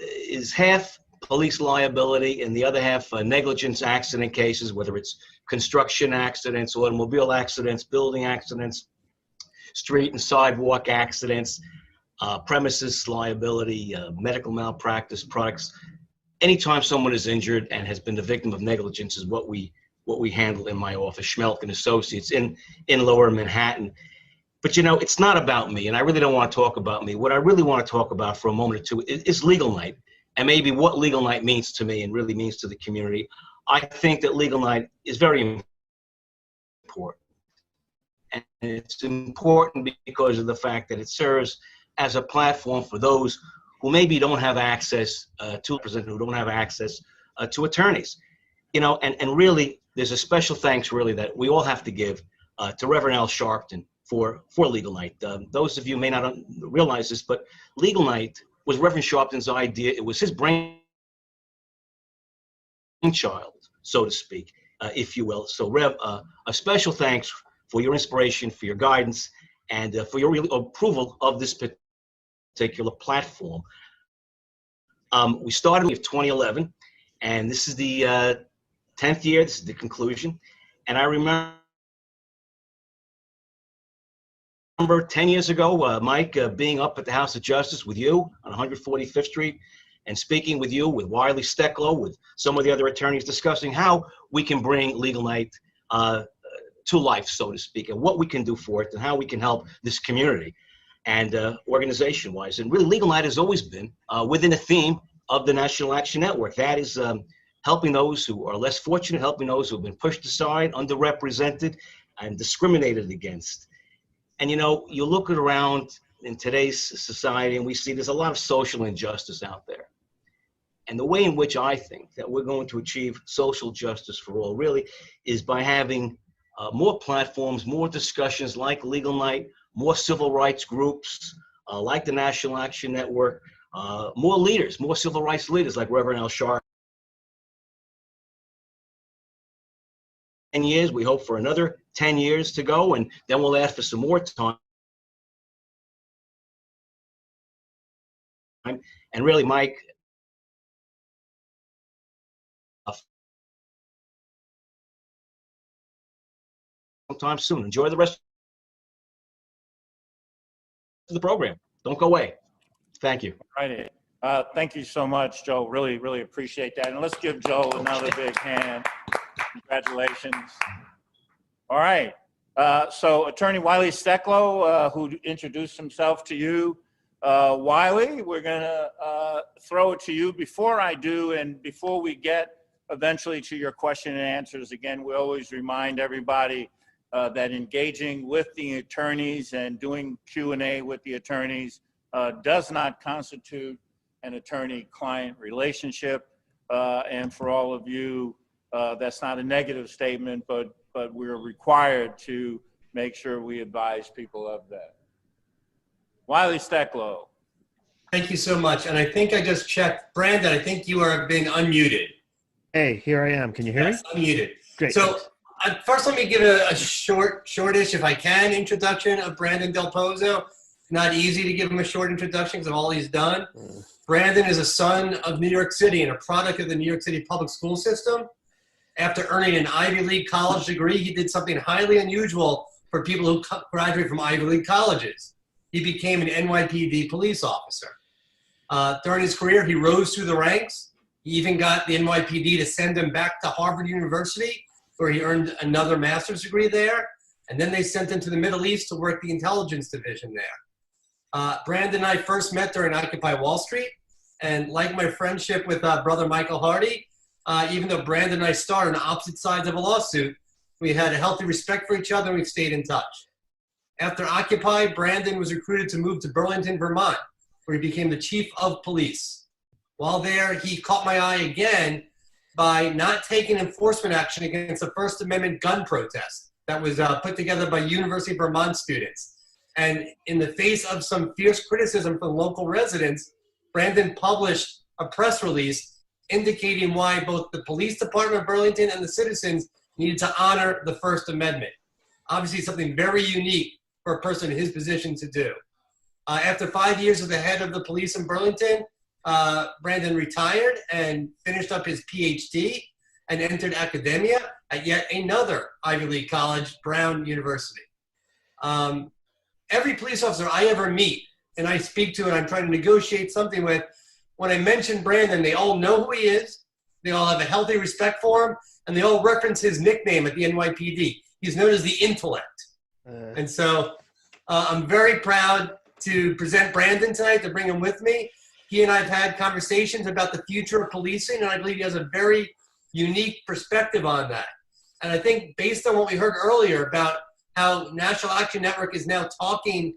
is half police liability and the other half negligence accident cases, whether it's construction accidents, automobile accidents, building accidents, street and sidewalk accidents, premises liability, medical malpractice, products. Anytime someone is injured and has been the victim of negligence is what we handle in my office, Schmelk and Associates in Lower Manhattan. But you know, it's not about me, and I really don't want to talk about me. What I really want to talk about for a moment or two is Legal Night, and maybe what Legal Night means to me and really means to the community. I think that Legal Night is very important. And it's important because of the fact that it serves as a platform for those who maybe don't have access to who don't have access to attorneys. You know, and really, there's a special thanks really that we all have to give to Reverend Al Sharpton for Legal Night. Those of you may not realize this, but Legal Night was Reverend Sharpton's idea. It was his brainchild, so to speak, if you will. So Rev, a special thanks for your inspiration, for your guidance, and for your approval of this particular platform. We started with 2011, and this is the 10th year. This is the conclusion. And I remember 10 years ago, Mike, being up at the House of Justice with you on 145th Street and speaking with you, with Wiley Stecklow, with some of the other attorneys, discussing how we can bring Legal Night to life, so to speak, and what we can do for it and how we can help this community and organization-wise. And really, Legal Night has always been within a theme of the National Action Network. That is helping those who are less fortunate, helping those who have been pushed aside, underrepresented, and discriminated against. And you know, you look around in today's society and we see there's a lot of social injustice out there. And the way in which I think that we're going to achieve social justice for all really is by having more platforms, more discussions like Legal Night, more civil rights groups like the National Action Network, more leaders, more civil rights leaders like Reverend Al Sharpton. 10 years, we hope for another 10 years to go, and then we'll ask for some more time. And really, Mike, sometime soon. Enjoy the rest of the program. Don't go away. Thank you. All right. Thank you so much, Joe. Really, really appreciate that. And let's give Joe another big hand. Congratulations. All right. So Attorney Wiley Stecklow, who introduced himself to you. Wiley, we're going to throw it to you. Before I do, and before we get eventually to your question and answers, again, we always remind everybody that engaging with the attorneys and doing Q&A with the attorneys does not constitute an attorney-client relationship. And for all of you, that's not a negative statement, but we're required to make sure we advise people of that. Wiley Stecklow. Thank you so much. And I think I just checked. Brandon, I think you are being unmuted. Hey, here I am. Can you hear me? Unmuted. Great. So first, let me give a shortish, if I can, introduction of Brandon Del Pozo. Not easy to give him a short introduction because of all he's done. Brandon is a son of New York City and a product of the New York City public school system. After earning an Ivy League college degree, he did something highly unusual for people who graduate from Ivy League colleges. he became an NYPD police officer. During his career, he rose through the ranks. He even got the NYPD to send him back to Harvard University, where he earned another master's degree there. And then they sent him to the Middle East to work the intelligence division there. Brandon and I first met during Occupy Wall Street. And like my friendship with brother Michael Hardy, even though Brandon and I starred on opposite sides of a lawsuit, we had a healthy respect for each other and we've stayed in touch. After Occupy, Brandon was recruited to move to Burlington, Vermont, where he became the chief of police. While there, he caught my eye again by not taking enforcement action against the First Amendment gun protest that was put together by University of Vermont students. And in the face of some fierce criticism from local residents, Brandon published a press release indicating why both the police department of Burlington and the citizens needed to honor the First Amendment. Obviously something very unique for a person in his position to do. After 5 years as the head of the police in Burlington, Brandon retired and finished up his PhD and entered academia at yet another Ivy League college, Brown University. Every police officer I ever meet and I speak to and I'm trying to negotiate something with, when I mention Brandon, they all know who he is, they all have a healthy respect for him, and they all reference his nickname at the NYPD. He's known as the Intellect. And so I'm very proud to present Brandon tonight, to bring him with me. He and I have had conversations about the future of policing, and I believe he has a very unique perspective on that. And I think based on what we heard earlier about how National Action Network is now talking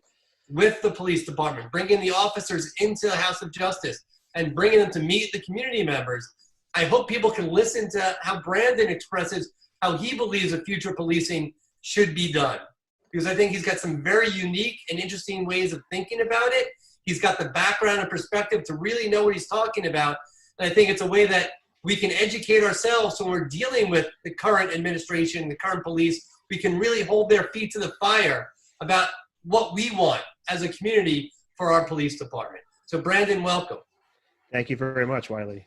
with the police department, bringing the officers into the House of Justice and bringing them to meet the community members, I hope people can listen to how Brandon expresses how he believes the future of policing should be done. Because I think he's got some very unique and interesting ways of thinking about it. He's got the background and perspective to really know what he's talking about. And I think it's a way that we can educate ourselves when we're dealing with the current administration, the current police. We can really hold their feet to the fire about what we want as a community for our police department. So Brandon, welcome. Thank you very much, Wiley.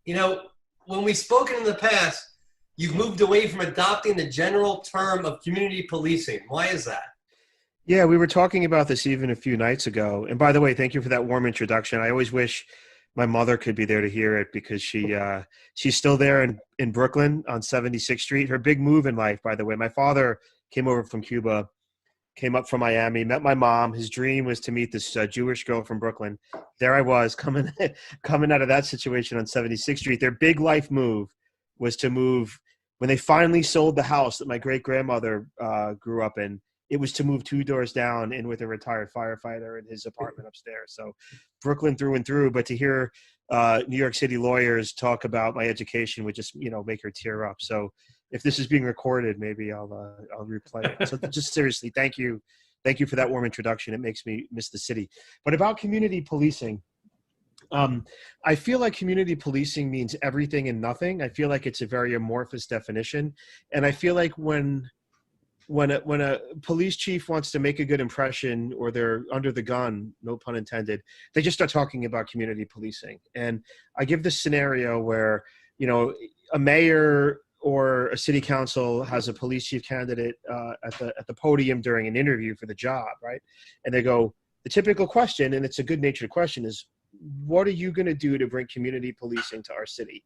You know, when we've spoken in the past, you've moved away from adopting the general term of community policing. Why is that? Yeah, we were talking about this even a few nights ago. And by the way, thank you for that warm introduction. I always wish my mother could be there to hear it because she's still there in Brooklyn on 76th Street. Her big move in life, by the way. My father came over from Cuba, came up from Miami, met my mom. His dream was to meet this Jewish girl from Brooklyn. There I was coming out of that situation on 76th Street. Their big life move was to move. When they finally sold the house that my great-grandmother grew up in, it was to move 2 doors down in with a retired firefighter in his apartment upstairs. So Brooklyn through and through. But to hear New York City lawyers talk about my education would just, make her tear up. So if this is being recorded, maybe I'll replay it. So just seriously, thank you. Thank you for that warm introduction. It makes me miss the city. But about community policing, I feel like community policing means everything and nothing. I feel like it's a very amorphous definition. And I feel like when a police chief wants to make a good impression or they're under the gun, no pun intended, they just start talking about community policing. And I give this scenario where, a mayor or a city council has a police chief candidate at the podium during an interview for the job, right? And they go, the typical question, and it's a good-natured question, is, what are you going to do to bring community policing to our city?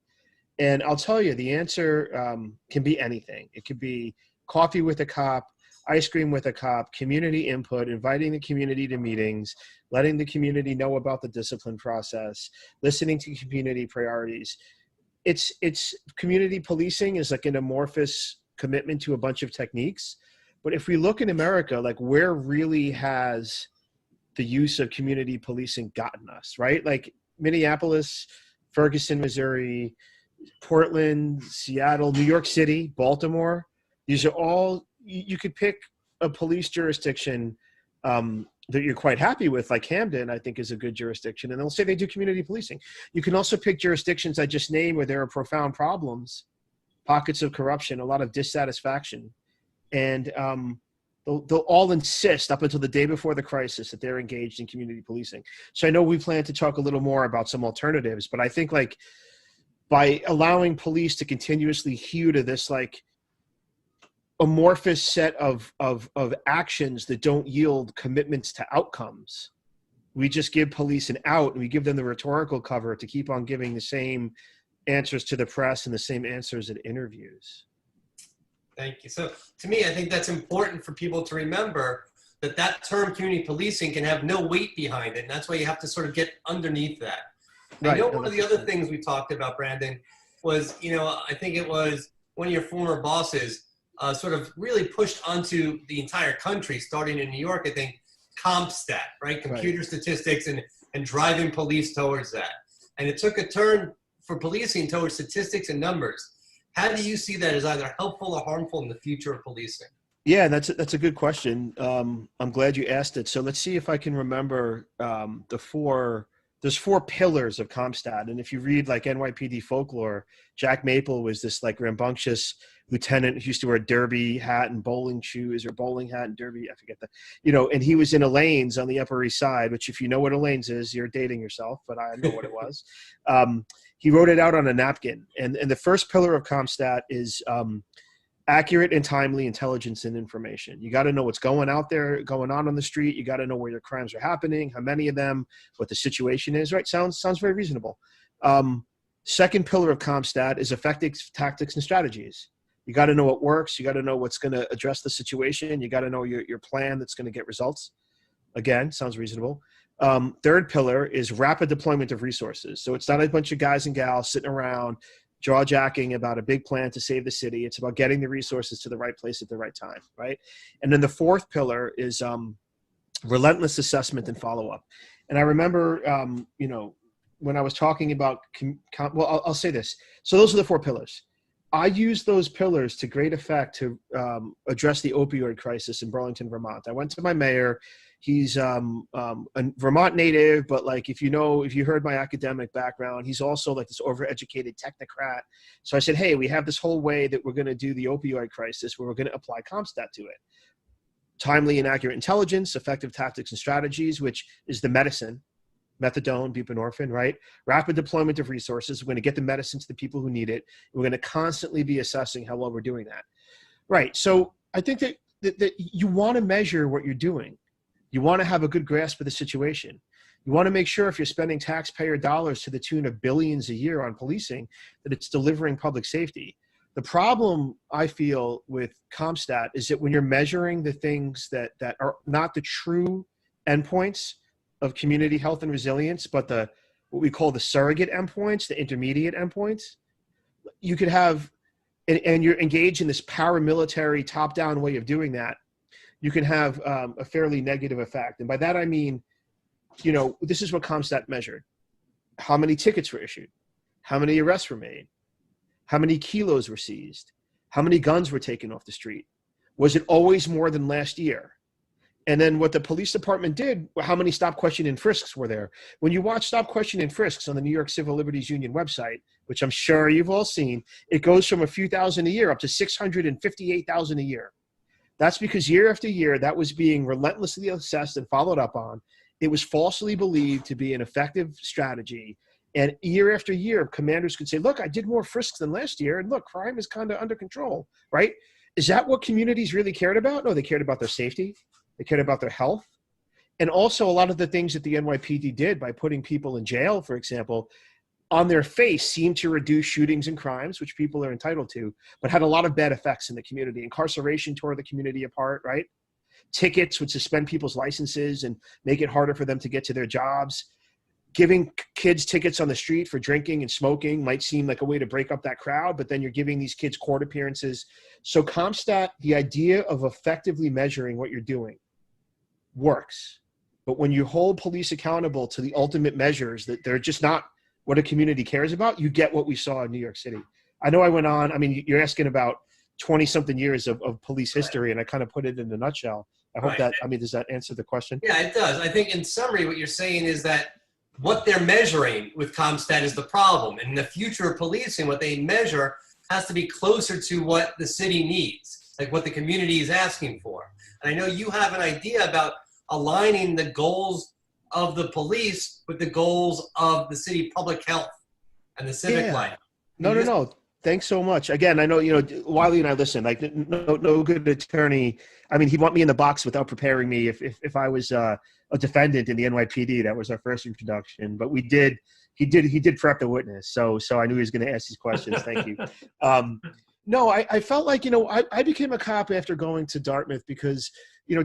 And I'll tell you, the answer can be anything. It could be coffee with a cop, ice cream with a cop, community input, inviting the community to meetings, letting the community know about the discipline process, listening to community priorities. It's community policing is like an amorphous commitment to a bunch of techniques. But if we look in America, like where really has the use of community policing gotten us, right? Like Minneapolis, Ferguson, Missouri, Portland, Seattle, New York City, Baltimore. These are all, you could pick a police jurisdiction that you're quite happy with, like Camden, I think is a good jurisdiction. And they'll say they do community policing. You can also pick jurisdictions I just named where there are profound problems, pockets of corruption, a lot of dissatisfaction. And they'll all insist up until the day before the crisis that they're engaged in community policing. So I know we plan to talk a little more about some alternatives, but I think like by allowing police to continuously hew to this like amorphous set of actions that don't yield commitments to outcomes. We just give police an out, and we give them the rhetorical cover to keep on giving the same answers to the press and the same answers at interviews. Thank you. So to me, I think that's important for people to remember that that term community policing can have no weight behind it. And that's why you have to sort of get underneath that. Right. I know one of the other things we talked about, Brandon, was, I think it was one of your former bosses sort of really pushed onto the entire country, starting in New York, I think, CompStat, right? Computer statistics and driving police towards that. And it took a turn for policing towards statistics and numbers. How do you see that as either helpful or harmful in the future of policing? Yeah, that's a good question. I'm glad you asked it. So let's see if I can remember there's 4 pillars of CompStat. And if you read like NYPD folklore, Jack Maple was this like rambunctious lieutenant who used to wear a derby hat and bowling shoes, or bowling hat and derby, I forget that, and he was in Elaine's on the Upper East Side, which if you know what Elaine's is, you're dating yourself, but I know what it was. He wrote it out on a napkin. And the first pillar of CompStat is accurate and timely intelligence and information. You got to know what's going on on the street. You got to know where your crimes are happening, how many of them, what the situation is, right? Sounds very reasonable. Second pillar of CompStat is effective tactics and strategies. You got to know what works. You got to know what's going to address the situation. You got to know your plan that's going to get results. Again, sounds reasonable. Third pillar is rapid deployment of resources. So it's not a bunch of guys and gals sitting around jaw-jacking about a big plan to save the city. It's about getting the resources to the right place at the right time, right? And then the fourth pillar is relentless assessment and follow-up. And I remember, when I was talking about, I'll say this. So those are the 4 pillars. I used those pillars to great effect to address the opioid crisis in Burlington, Vermont. I went to my mayor. He's a Vermont native, but like if you heard my academic background, he's also like this overeducated technocrat. So I said, hey, we have this whole way that we're going to do the opioid crisis where we're going to apply CompStat to it. Timely and accurate intelligence, effective tactics and strategies, which is the medicine, methadone, buprenorphine, right? Rapid deployment of resources. We're going to get the medicine to the people who need it. We're going to constantly be assessing how well we're doing that. Right. So I think that you want to measure what you're doing. You want to have a good grasp of the situation. You want to make sure if you're spending taxpayer dollars to the tune of billions a year on policing, that it's delivering public safety. The problem I feel with CompStat is that when you're measuring the things that are not the true endpoints of community health and resilience, but what we call the surrogate endpoints, the intermediate endpoints, you could have, and you're engaged in this paramilitary top-down way of doing that, you can have a fairly negative effect. And by that, I mean, this is what CompStat measured. How many tickets were issued? How many arrests were made? How many kilos were seized? How many guns were taken off the street? Was it always more than last year? And then what the police department did, how many stop, question, and frisks were there? When you watch stop, question, and frisks on the New York Civil Liberties Union website, which I'm sure you've all seen, it goes from a few thousand a year up to 658,000 a year. That's because year after year, that was being relentlessly assessed and followed up on. It was falsely believed to be an effective strategy. And year after year, commanders could say, look, I did more frisks than last year. And look, crime is kind of under control, right? Is that what communities really cared about? No, they cared about their safety. They cared about their health. And also a lot of the things that the NYPD did by putting people in jail, for example, on their face seemed to reduce shootings and crimes, which people are entitled to, but had a lot of bad effects in the community. Incarceration tore the community apart, right? Tickets would suspend people's licenses and make it harder for them to get to their jobs. Giving kids tickets on the street for drinking and smoking might seem like a way to break up that crowd, but then you're giving these kids court appearances. So CompStat, the idea of effectively measuring what you're doing works. But when you hold police accountable to the ultimate measures that they're just not what a community cares about, you get what we saw in New York City. I know I went on, I mean, you're asking about 20-something years of police history, and I kind of put it in a nutshell. I hope that, does that answer the question? Yeah, it does. I think in summary, what you're saying is that what they're measuring with CompStat is the problem. And in the future of policing, what they measure has to be closer to what the city needs, like what the community is asking for. And I know you have an idea about aligning the goals of the police with the goals of the city public health and the civic life. No. Thanks so much. Again, I know, Wiley and I listen, like no good attorney. I mean, he'd want me in the box without preparing me if I was a defendant in the NYPD. That was our first introduction, but he did prep the witness. So I knew he was going to ask these questions. Thank you. No, I felt like, I became a cop after going to Dartmouth because,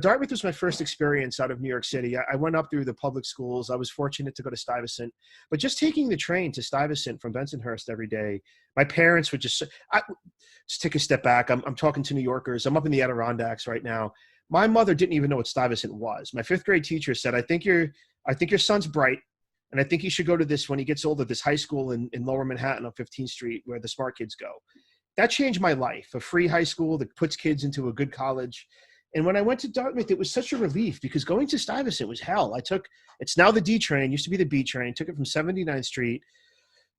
Dartmouth was my first experience out of New York City. I went up through the public schools. I was fortunate to go to Stuyvesant, but just taking the train to Stuyvesant from Bensonhurst every day, my parents would just take a step back. I'm talking to New Yorkers. I'm up in the Adirondacks right now. My mother didn't even know what Stuyvesant was. My 5th grade teacher said, I think your son's bright, and I think he should go to this when he gets older, this high school in Lower Manhattan on 15th Street where the smart kids go. That changed my life, a free high school that puts kids into a good college. And when I went to Dartmouth, it was such a relief because going to Stuyvesant was hell. It's now the D train, used to be the B train, took it from 79th Street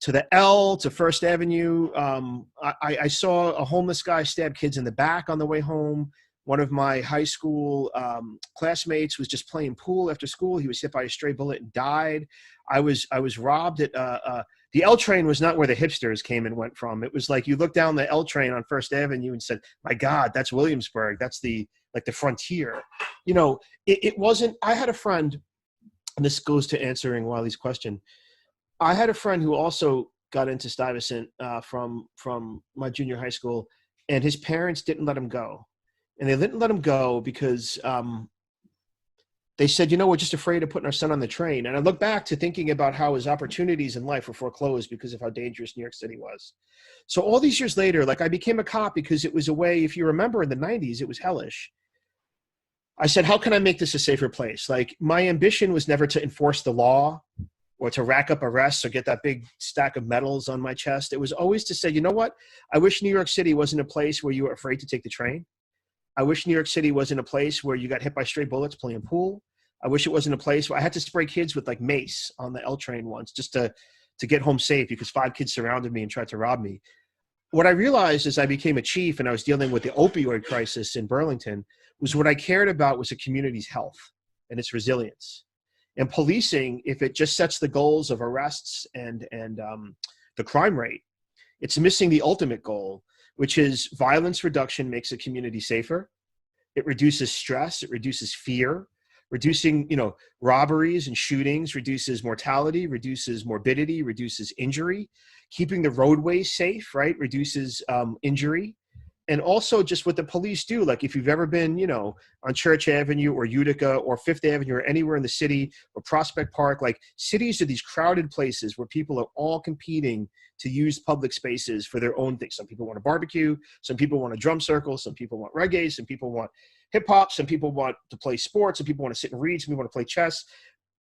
to the L to First Avenue. I saw a homeless guy stab kids in the back on the way home. One of my high school classmates was just playing pool after school. He was hit by a stray bullet and died. I was robbed at the L train was not where the hipsters came and went from. It was like you look down the L train on First Avenue and said, my God, that's Williamsburg. That's the frontier. It wasn't, I had a friend, and this goes to answering Wiley's question. I had a friend who also got into Stuyvesant from my junior high school, and his parents didn't let him go. And they didn't let him go because they said, we're just afraid of putting our son on the train. And I look back to thinking about how his opportunities in life were foreclosed because of how dangerous New York City was. So all these years later, I became a cop because it was a way, if you remember in the 90s, it was hellish. I said, how can I make this a safer place? My ambition was never to enforce the law or to rack up arrests or get that big stack of medals on my chest. It was always to say, you know what? I wish New York City wasn't a place where you were afraid to take the train. I wish New York City wasn't a place where you got hit by stray bullets playing pool. I wish it wasn't a place where I had to spray kids with mace on the L train once just to get home safe because 5 kids surrounded me and tried to rob me. What I realized as I became a chief and I was dealing with the opioid crisis in Burlington was what I cared about was a community's health and its resilience. And policing, if it just sets the goals of arrests and the crime rate, it's missing the ultimate goal, which is violence reduction makes a community safer. It reduces stress. It reduces fear. Reducing, robberies and shootings reduces mortality, reduces morbidity, reduces injury. Keeping the roadways safe, right, reduces injury. And also just what the police do, if you've ever been, on Church Avenue or Utica or Fifth Avenue or anywhere in the city or Prospect Park, cities are these crowded places where people are all competing to use public spaces for their own things. Some people want to barbecue, some people want a drum circle, some people want reggae, some people want hip hop, some people want to play sports, some people want to sit and read, some people want to play chess.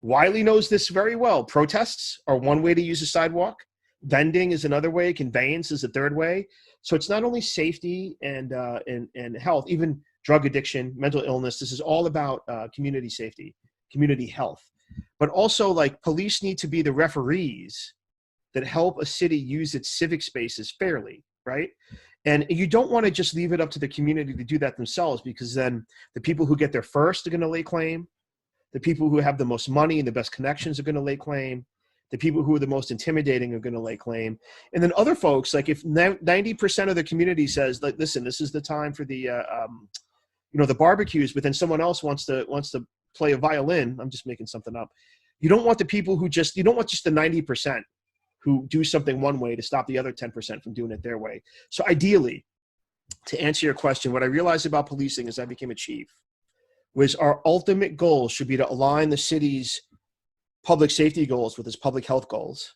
Wiley knows this very well. Protests are one way to use a sidewalk. Vending is another way. Conveyance is a third way. So it's not only safety and health, even drug addiction, mental illness. This is all about community safety, community health. But also, police need to be the referees that help a city use its civic spaces fairly, right? And you don't want to just leave it up to the community to do that themselves, because then the people who get there first are going to lay claim. The people who have the most money and the best connections are going to lay claim. The people who are the most intimidating are going to lay claim. And then other folks, if 90% of the community says, listen, this is the time for the barbecues, but then someone else wants to play a violin. I'm just making something up. You don't want the people you don't want just the 90% who do something one way to stop the other 10% from doing it their way. So ideally, to answer your question, what I realized about policing as I became a chief was our ultimate goal should be to align the city's public safety goals with its public health goals,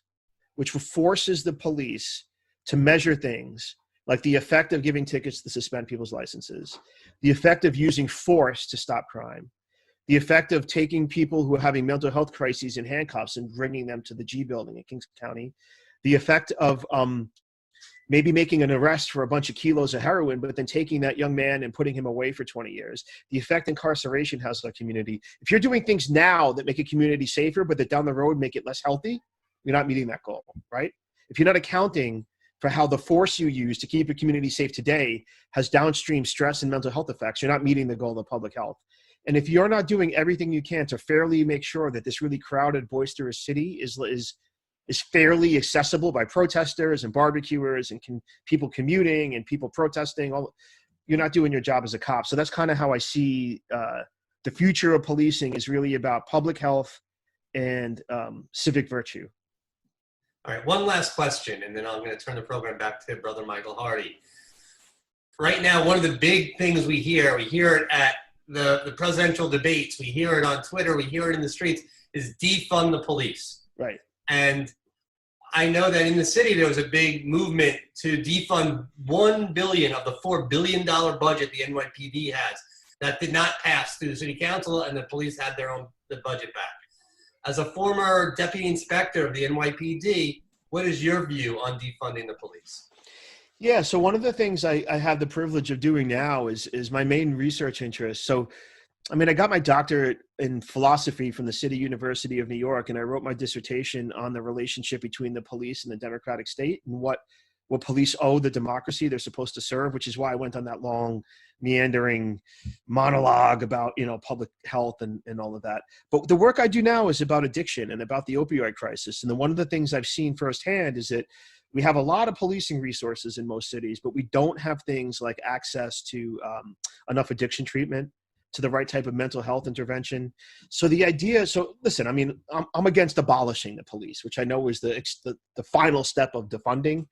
which forces the police to measure things like the effect of giving tickets to suspend people's licenses, the effect of using force to stop crime, the effect of taking people who are having mental health crises in handcuffs and bringing them to the G building in Kings County, the effect of maybe making an arrest for a bunch of kilos of heroin, but then taking that young man and putting him away for 20 years, the effect incarceration has on a community. If you're doing things now that make a community safer, but that down the road make it less healthy, you're not meeting that goal, right? If you're not accounting for how the force you use to keep a community safe today has downstream stress and mental health effects, you're not meeting the goal of public health. And if you're not doing everything you can to fairly make sure that this really crowded, boisterous city is is fairly accessible by protesters and barbecuers and people commuting and people protesting. You're not doing your job as a cop. So that's kind of how I see the future of policing is really about public health and civic virtue. All right, one last question, and then I'm going to turn the program back to Brother Michael Hardy. Right now, one of the big things we hear it at the presidential debates, we hear it on Twitter, we hear it in the streets, is defund the police. Right. And I know that in the city there was a big movement to defund $1 billion of the $4 billion budget the NYPD has. That did not pass through the city council, and the police had the budget back. As a former deputy inspector of the NYPD, what is your view on defunding the police? Yeah, so one of the things I have the privilege of doing now is my main research interest. So, I mean, I got my doctorate in philosophy from the City University of New York, and I wrote my dissertation on the relationship between the police and the democratic state and what police owe the democracy they're supposed to serve, which is why I went on that long, meandering monologue about, public health and all of that. But the work I do now is about addiction and about the opioid crisis. And one of the things I've seen firsthand is that we have a lot of policing resources in most cities, but we don't have things like access to enough addiction treatment, to the right type of mental health intervention. So the idea, listen, I mean, I'm against abolishing the police, which I know is the final step of defunding.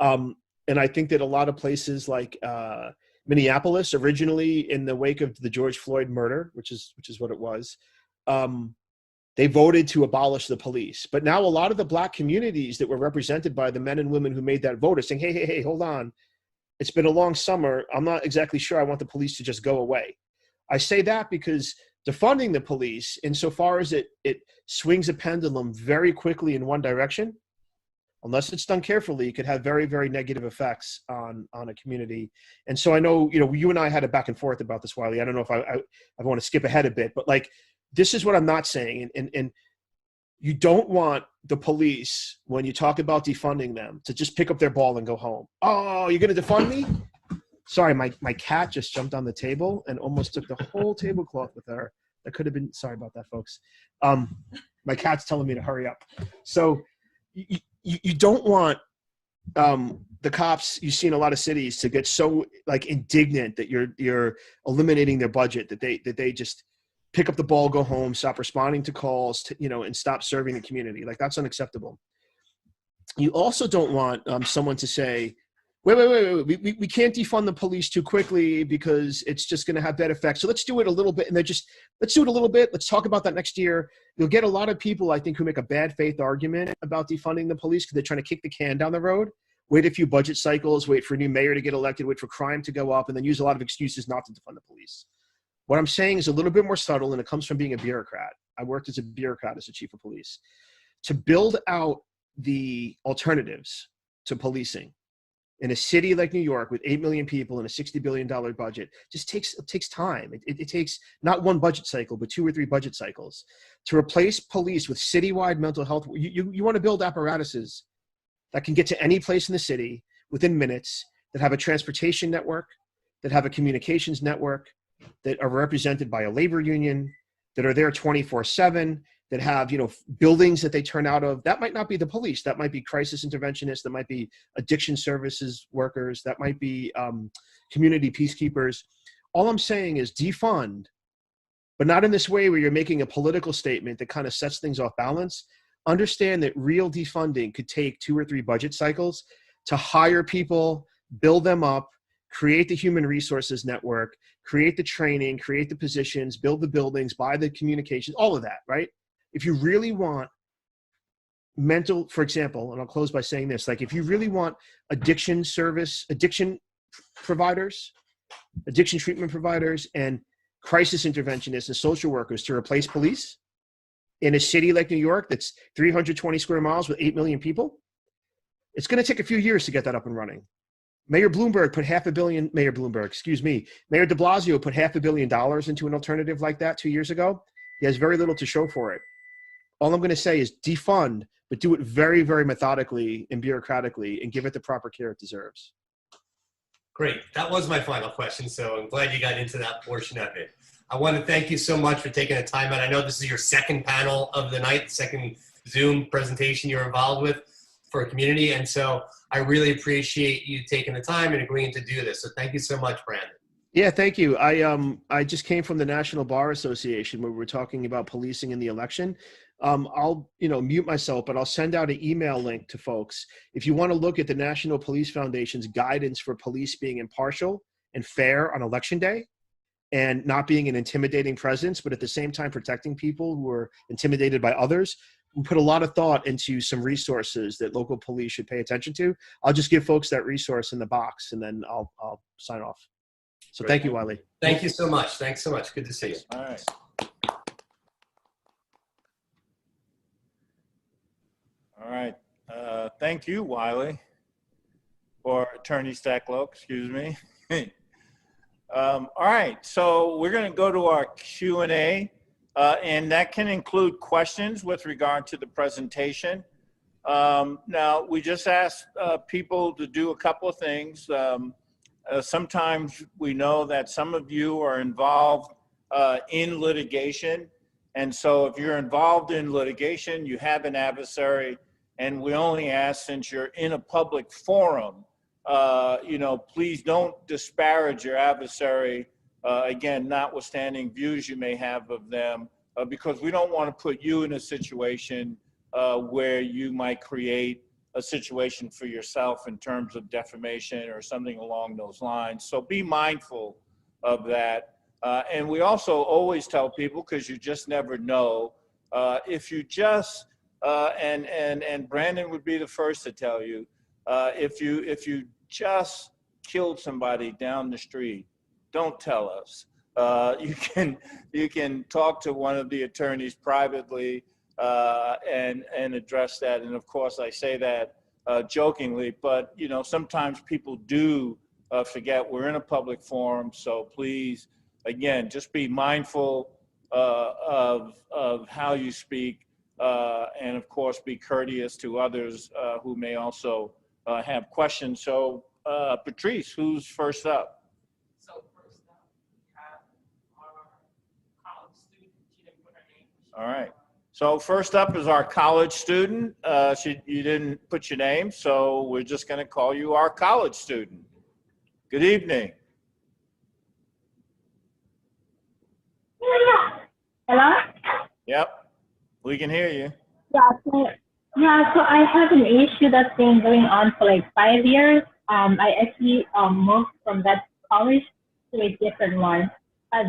And I think that a lot of places like Minneapolis, originally in the wake of the George Floyd murder, which is what it was, they voted to abolish the police. But now a lot of the Black communities that were represented by the men and women who made that vote are saying, hey, hold on. It's been a long summer. I'm not exactly sure I want the police to just go away. I say that because defunding the police, insofar as it swings a pendulum very quickly in one direction, unless it's done carefully, it could have very, very negative effects on a community. And so I know, you and I had a back and forth about this, Wiley. I don't know if I want to skip ahead a bit, but this is what I'm not saying. And you don't want the police, when you talk about defunding them, to just pick up their ball and go home. Oh, you're going to defund me? Sorry, my cat just jumped on the table and almost took the whole tablecloth with her. That could have been, sorry about that, folks. My cat's telling me to hurry up. So you don't want the cops you see in a lot of cities to get so indignant that you're eliminating their budget, that they just pick up the ball, go home, stop responding to calls, and stop serving the community. That's unacceptable. You also don't want someone to say, wait, we can't defund the police too quickly because it's just going to have bad effects. So let's do it a little bit. And let's do it a little bit. Let's talk about that next year. You'll get a lot of people, I think, who make a bad faith argument about defunding the police because they're trying to kick the can down the road, wait a few budget cycles, wait for a new mayor to get elected, wait for crime to go up, and then use a lot of excuses not to defund the police. What I'm saying is a little bit more subtle, and it comes from being a bureaucrat. I worked as a bureaucrat as a chief of police. To build out the alternatives to policing in a city like New York with 8 million people and a $60 billion budget just takes time. It takes not one budget cycle, but 2 or 3 budget cycles. To replace police with citywide mental health, you want to build apparatuses that can get to any place in the city within minutes, that have a transportation network, that have a communications network, that are represented by a labor union, that are there 24/7, that have, buildings that they turn out of. That might not be the police. That might be crisis interventionists. That might be addiction services workers. That might be community peacekeepers. All I'm saying is defund, but not in this way where you're making a political statement that kind of sets things off balance. Understand that real defunding could take 2 or 3 budget cycles to hire people, build them up, create the human resources network, create the training, create the positions, build the buildings, buy the communications, all of that, right? If you really want for example, and I'll close by saying this, if you really want addiction providers, addiction treatment providers, and crisis interventionists and social workers to replace police in a city like New York that's 320 square miles with 8 million people, it's going to take a few years to get that up and running. Mayor de Blasio put $500 million into an alternative like that 2 years ago. He has very little to show for it. All I'm going to say is defund, but do it very, very methodically and bureaucratically and give it the proper care it deserves. Great. That was my final question, so I'm glad you got into that portion of it. I want to thank you so much for taking the time out. I know this is your second panel of the night, second Zoom presentation you're involved with for a community. And so I really appreciate you taking the time and agreeing to do this. So thank you so much, Brandon. Yeah, thank you. I just came from the National Bar Association where we were talking about policing in the election. I'll mute myself, but I'll send out an email link to folks. If you want to look at the National Police Foundation's guidance for police being impartial and fair on election day and not being an intimidating presence, but at the same time protecting people who are intimidated by others, we put a lot of thought into some resources that local police should pay attention to. I'll just give folks that resource in the box and then I'll sign off. So Great. Thank you, Wiley. Thank you so much. Thanks so much. Good to see you. All right. All right. Thank you, Wiley, or Attorney Stacklow, excuse me. All right, so we're going to go to our Q&A, and that can include questions with regard to the presentation. Now, we just asked people to do a couple of things. Sometimes we know that some of you are involved in litigation. And so if you're involved in litigation, you have an adversary, and we only ask, since you're in a public forum, please don't disparage your adversary, again, notwithstanding views you may have of them, because we don't want to put you in a situation where you might create a situation for yourself in terms of defamation or something along those lines. So be mindful of that. And we also always tell people, because you just never know, if you just, and Brandon would be the first to tell you, if you just killed somebody down the street, don't tell us. You can talk to one of the attorneys privately and address that. And of course, I say that jokingly, but sometimes people do forget we're in a public forum. So please, again, just be mindful of how you speak, and of course, be courteous to others who may also have questions. So Patrice, who's first up? So first up, we have our college student. She didn't put her name. All right. So first up is our college student. You didn't put your name, so we're just going to call you our college student. Good evening. Hello? Yep, we can hear you. So I have an issue that's been going on for like 5 years. I actually moved from that college to a different one.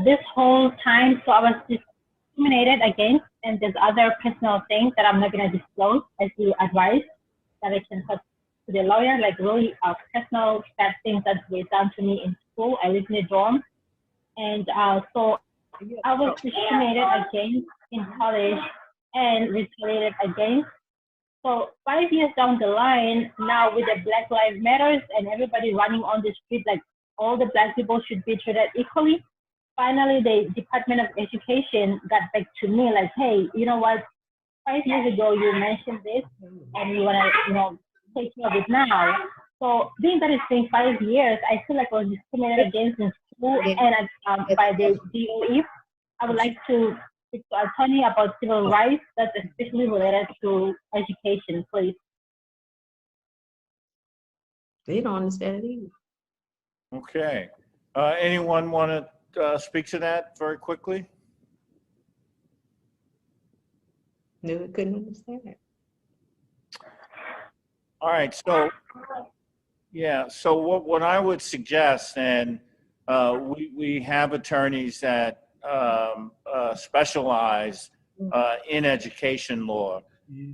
This whole time, so I was discriminated against, and there's other personal things that I'm not going to disclose as you advise, that I can talk to the lawyer, like really personal bad things that were done to me in school. I live in a dorm. And so I was discriminated against in college and retaliated against. So 5 years down the line, now with the Black Lives Matters and everybody running on the street, like all the Black people should be treated equally. Finally, the Department of Education got back to me like, hey, you know what? 5 years ago, you mentioned this and you want to, take care of it now. So being that it's been 5 years, I feel like I was discriminated against in school and by the DOE. I would like to speak to attorney about civil rights that's especially related to education, please. They don't understand it either. Okay. Anyone want to speak to that very quickly? No, we couldn't understand it. All right. So, yeah. So what I would suggest, and we have attorneys that specialize in education law.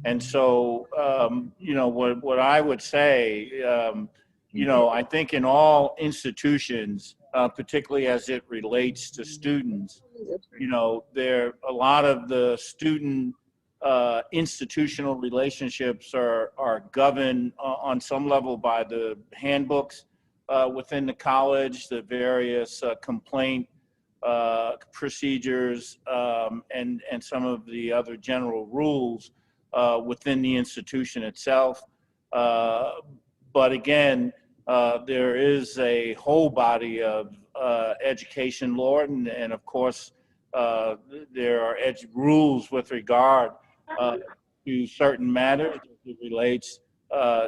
And so, what I would say, I think in all institutions, particularly as it relates to students, there a lot of the student institutional relationships are governed on some level by the handbooks within the college, the various complaint procedures, and some of the other general rules within the institution itself. But again, there is a whole body of education law, and of course, there are rules with regard to certain matters as it relates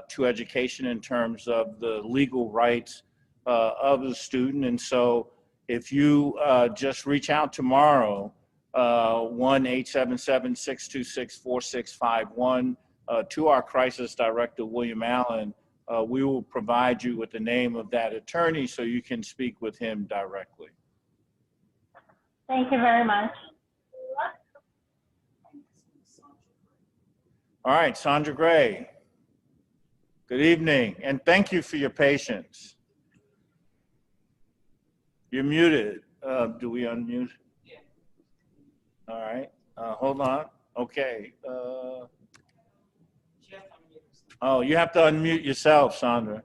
to education in terms of the legal rights of the student. And so if you just reach out tomorrow, 1-877-626-4651 to our crisis director, William Allen, we will provide you with the name of that attorney so you can speak with him directly. Thank you very much. All right, Sandra Gray. Good evening, and thank you for your patience. You're muted. Do we unmute? Yeah. All right, hold on. Okay. Oh, you have to unmute yourself, Sandra.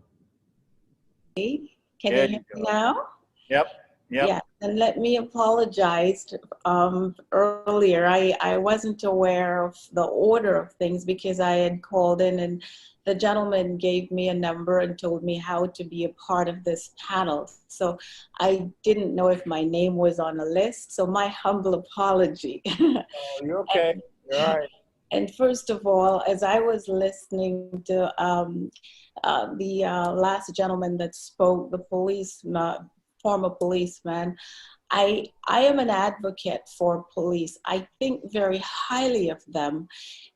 Can There you hear you me go. now? Yep. Yep. Yeah, and let me apologize. Earlier, I wasn't aware of the order of things because I had called in and the gentleman gave me a number and told me how to be a part of this panel. So I didn't know if my name was on a list, so my humble apology. Oh, you're okay. You're all right. And first of all, as I was listening to the last gentleman that spoke, the former policeman, I am an advocate for police. I think very highly of them.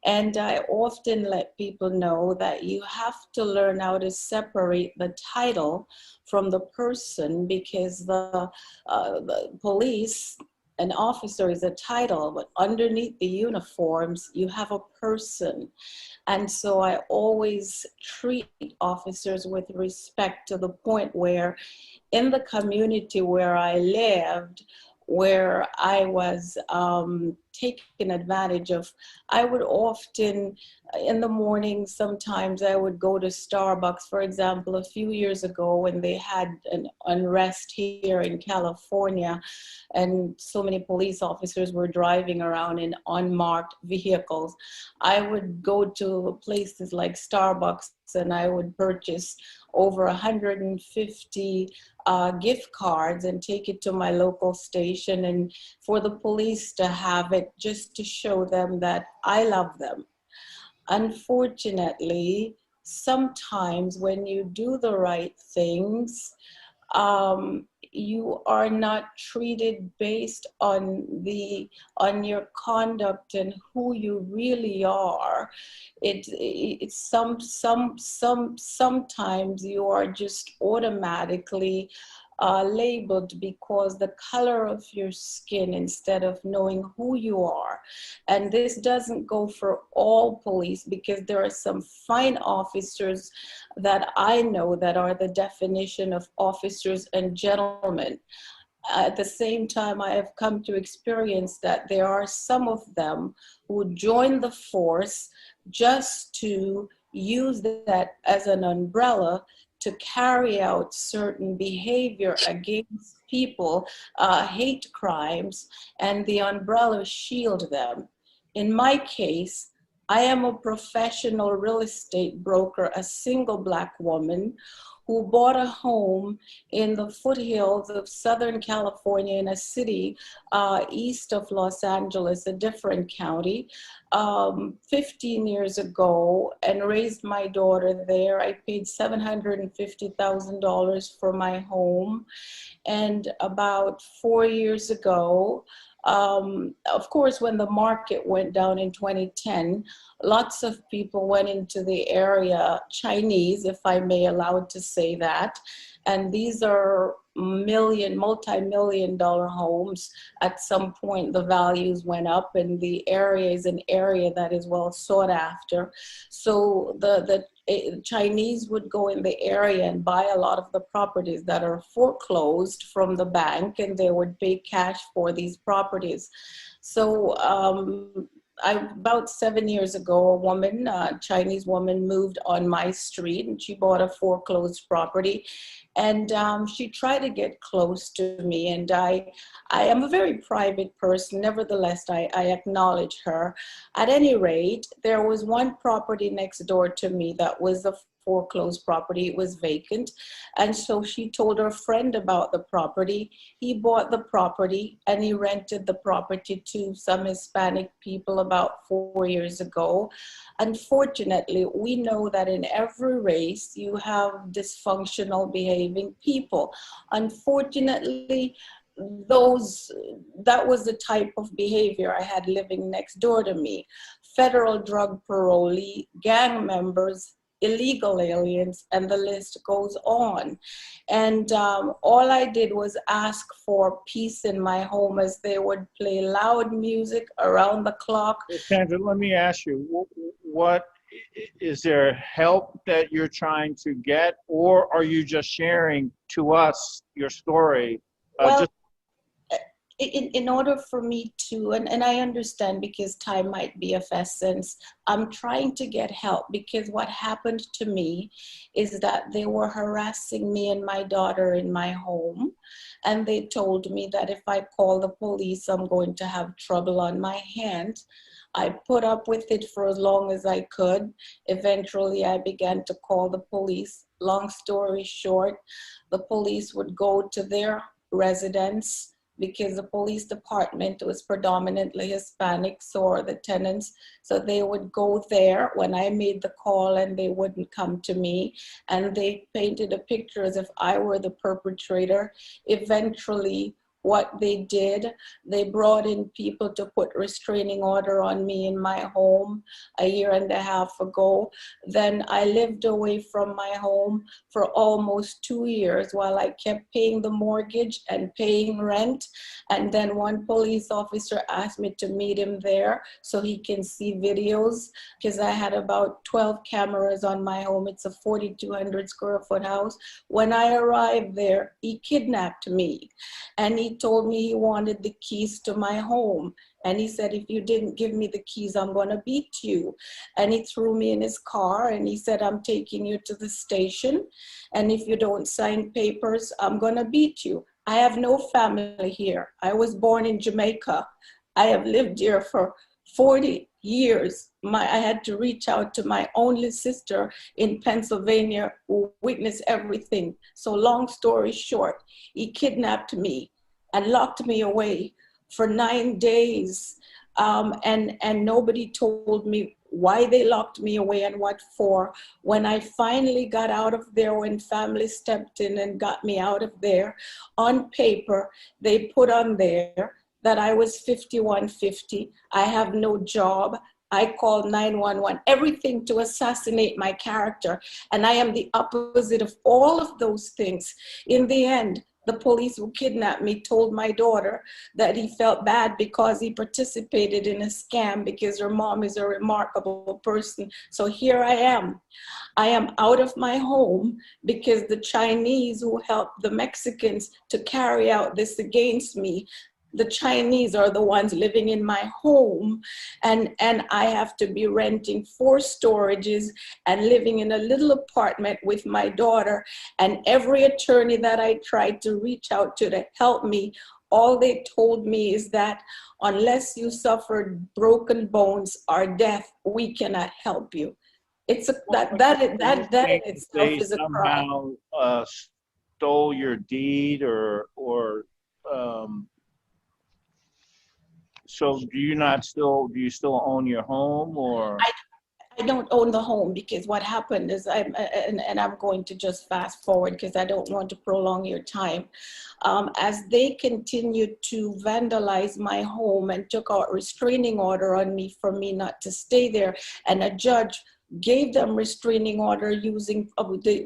And I often let people know that you have to learn how to separate the title from the person, because the police, an officer is a title, but underneath the uniforms, you have a person. And so I always treat officers with respect, to the point where in the community where I lived, where I was taken advantage of, I would often, in the morning, sometimes I would go to Starbucks. For example, a few years ago when they had an unrest here in California, and so many police officers were driving around in unmarked vehicles, I would go to places like Starbucks and I would purchase over 150 gift cards and take it to my local station, and for the police to have it, just to show them that I love them. Unfortunately, sometimes when you do the right things, you are not treated based on your conduct and who you really are. Sometimes you are just automatically labeled because the color of your skin, instead of knowing who you are. And this doesn't go for all police, because there are some fine officers that I know that are the definition of officers and gentlemen. At the same time, I have come to experience that there are some of them who join the force just to use that as an umbrella to carry out certain behavior against people, hate crimes, and the umbrella shield them. In my case, I am a professional real estate broker, a single Black woman who bought a home in the foothills of Southern California in a city east of Los Angeles, a different county, 15 years ago, and raised my daughter there. I paid $750,000 for my home. And about 4 years ago, of course, when the market went down in 2010, lots of people went into the area, Chinese, if I may allow to say that. And these are multi-million-dollar homes. At some point, the values went up, and the area is an area that is well sought after. So the Chinese would go in the area and buy a lot of the properties that are foreclosed from the bank, and they would pay cash for these properties. So about 7 years ago, a woman, a Chinese woman, moved on my street, and she bought a foreclosed property. And she tried to get close to me, and I am a very private person. Nevertheless, I acknowledge her. At any rate, there was one property next door to me that was a foreclosed property. It was vacant. And so she told her friend about the property. He bought the property and he rented the property to some Hispanic people about 4 years ago. Unfortunately, we know that in every race you have dysfunctional behaving people. Unfortunately, that was the type of behavior I had living next door to me. Federal drug parolee, gang members, illegal aliens, and the list goes on. And all I did was ask for peace in my home as they would play loud music around the clock. Sandra, let me ask you, what is there help that you're trying to get, or are you just sharing to us your story? Well, in order for me to, and I understand because time might be of essence, I'm trying to get help because what happened to me is that they were harassing me and my daughter in my home. And they told me that if I call the police, I'm going to have trouble on my hands. I put up with it for as long as I could. Eventually, I began to call the police. Long story short, the police would go to their residence because the police department was predominantly Hispanic, so are the tenants. So they would go there when I made the call and they wouldn't come to me. And they painted a picture as if I were the perpetrator. Eventually, what they did, they brought in people to put restraining order on me in my home a year and a half ago. Then I lived away from my home for almost 2 years while I kept paying the mortgage and paying rent. And then one police officer asked me to meet him there so he can see videos because I had about 12 cameras on my home. It's a 4,200 square foot house. When I arrived there, he kidnapped me and he told me he wanted the keys to my home. And he said, if you didn't give me the keys, I'm going to beat you. And he threw me in his car and he said, I'm taking you to the station. And if you don't sign papers, I'm going to beat you. I have no family here. I was born in Jamaica. I have lived here for 40 years. I had to reach out to my only sister in Pennsylvania who witnessed everything. So long story short, he kidnapped me and locked me away for 9 days. And nobody told me why they locked me away and what for. When I finally got out of there, when family stepped in and got me out of there, on paper, they put on there that I was 5150. I have no job. I called 911, everything to assassinate my character. And I am the opposite of all of those things. In the end, the police who kidnapped me told my daughter that he felt bad because he participated in a scam because her mom is a remarkable person. So here I am. I am out of my home because the Chinese who helped the Mexicans to carry out this against me, the Chinese are the ones living in my home, and I have to be renting 4 storages and living in a little apartment with my daughter. And every attorney that I tried to reach out to help me, all they told me is that unless you suffered broken bones or death, we cannot help you. It's that in itself is a crime. Somehow stole your deed or so do you still own your home, or? I don't own the home because what happened is I'm going to just fast forward because I don't want to prolong your time. As they continued to vandalize my home and took out restraining order on me for me not to stay there, and a judge gave them restraining order using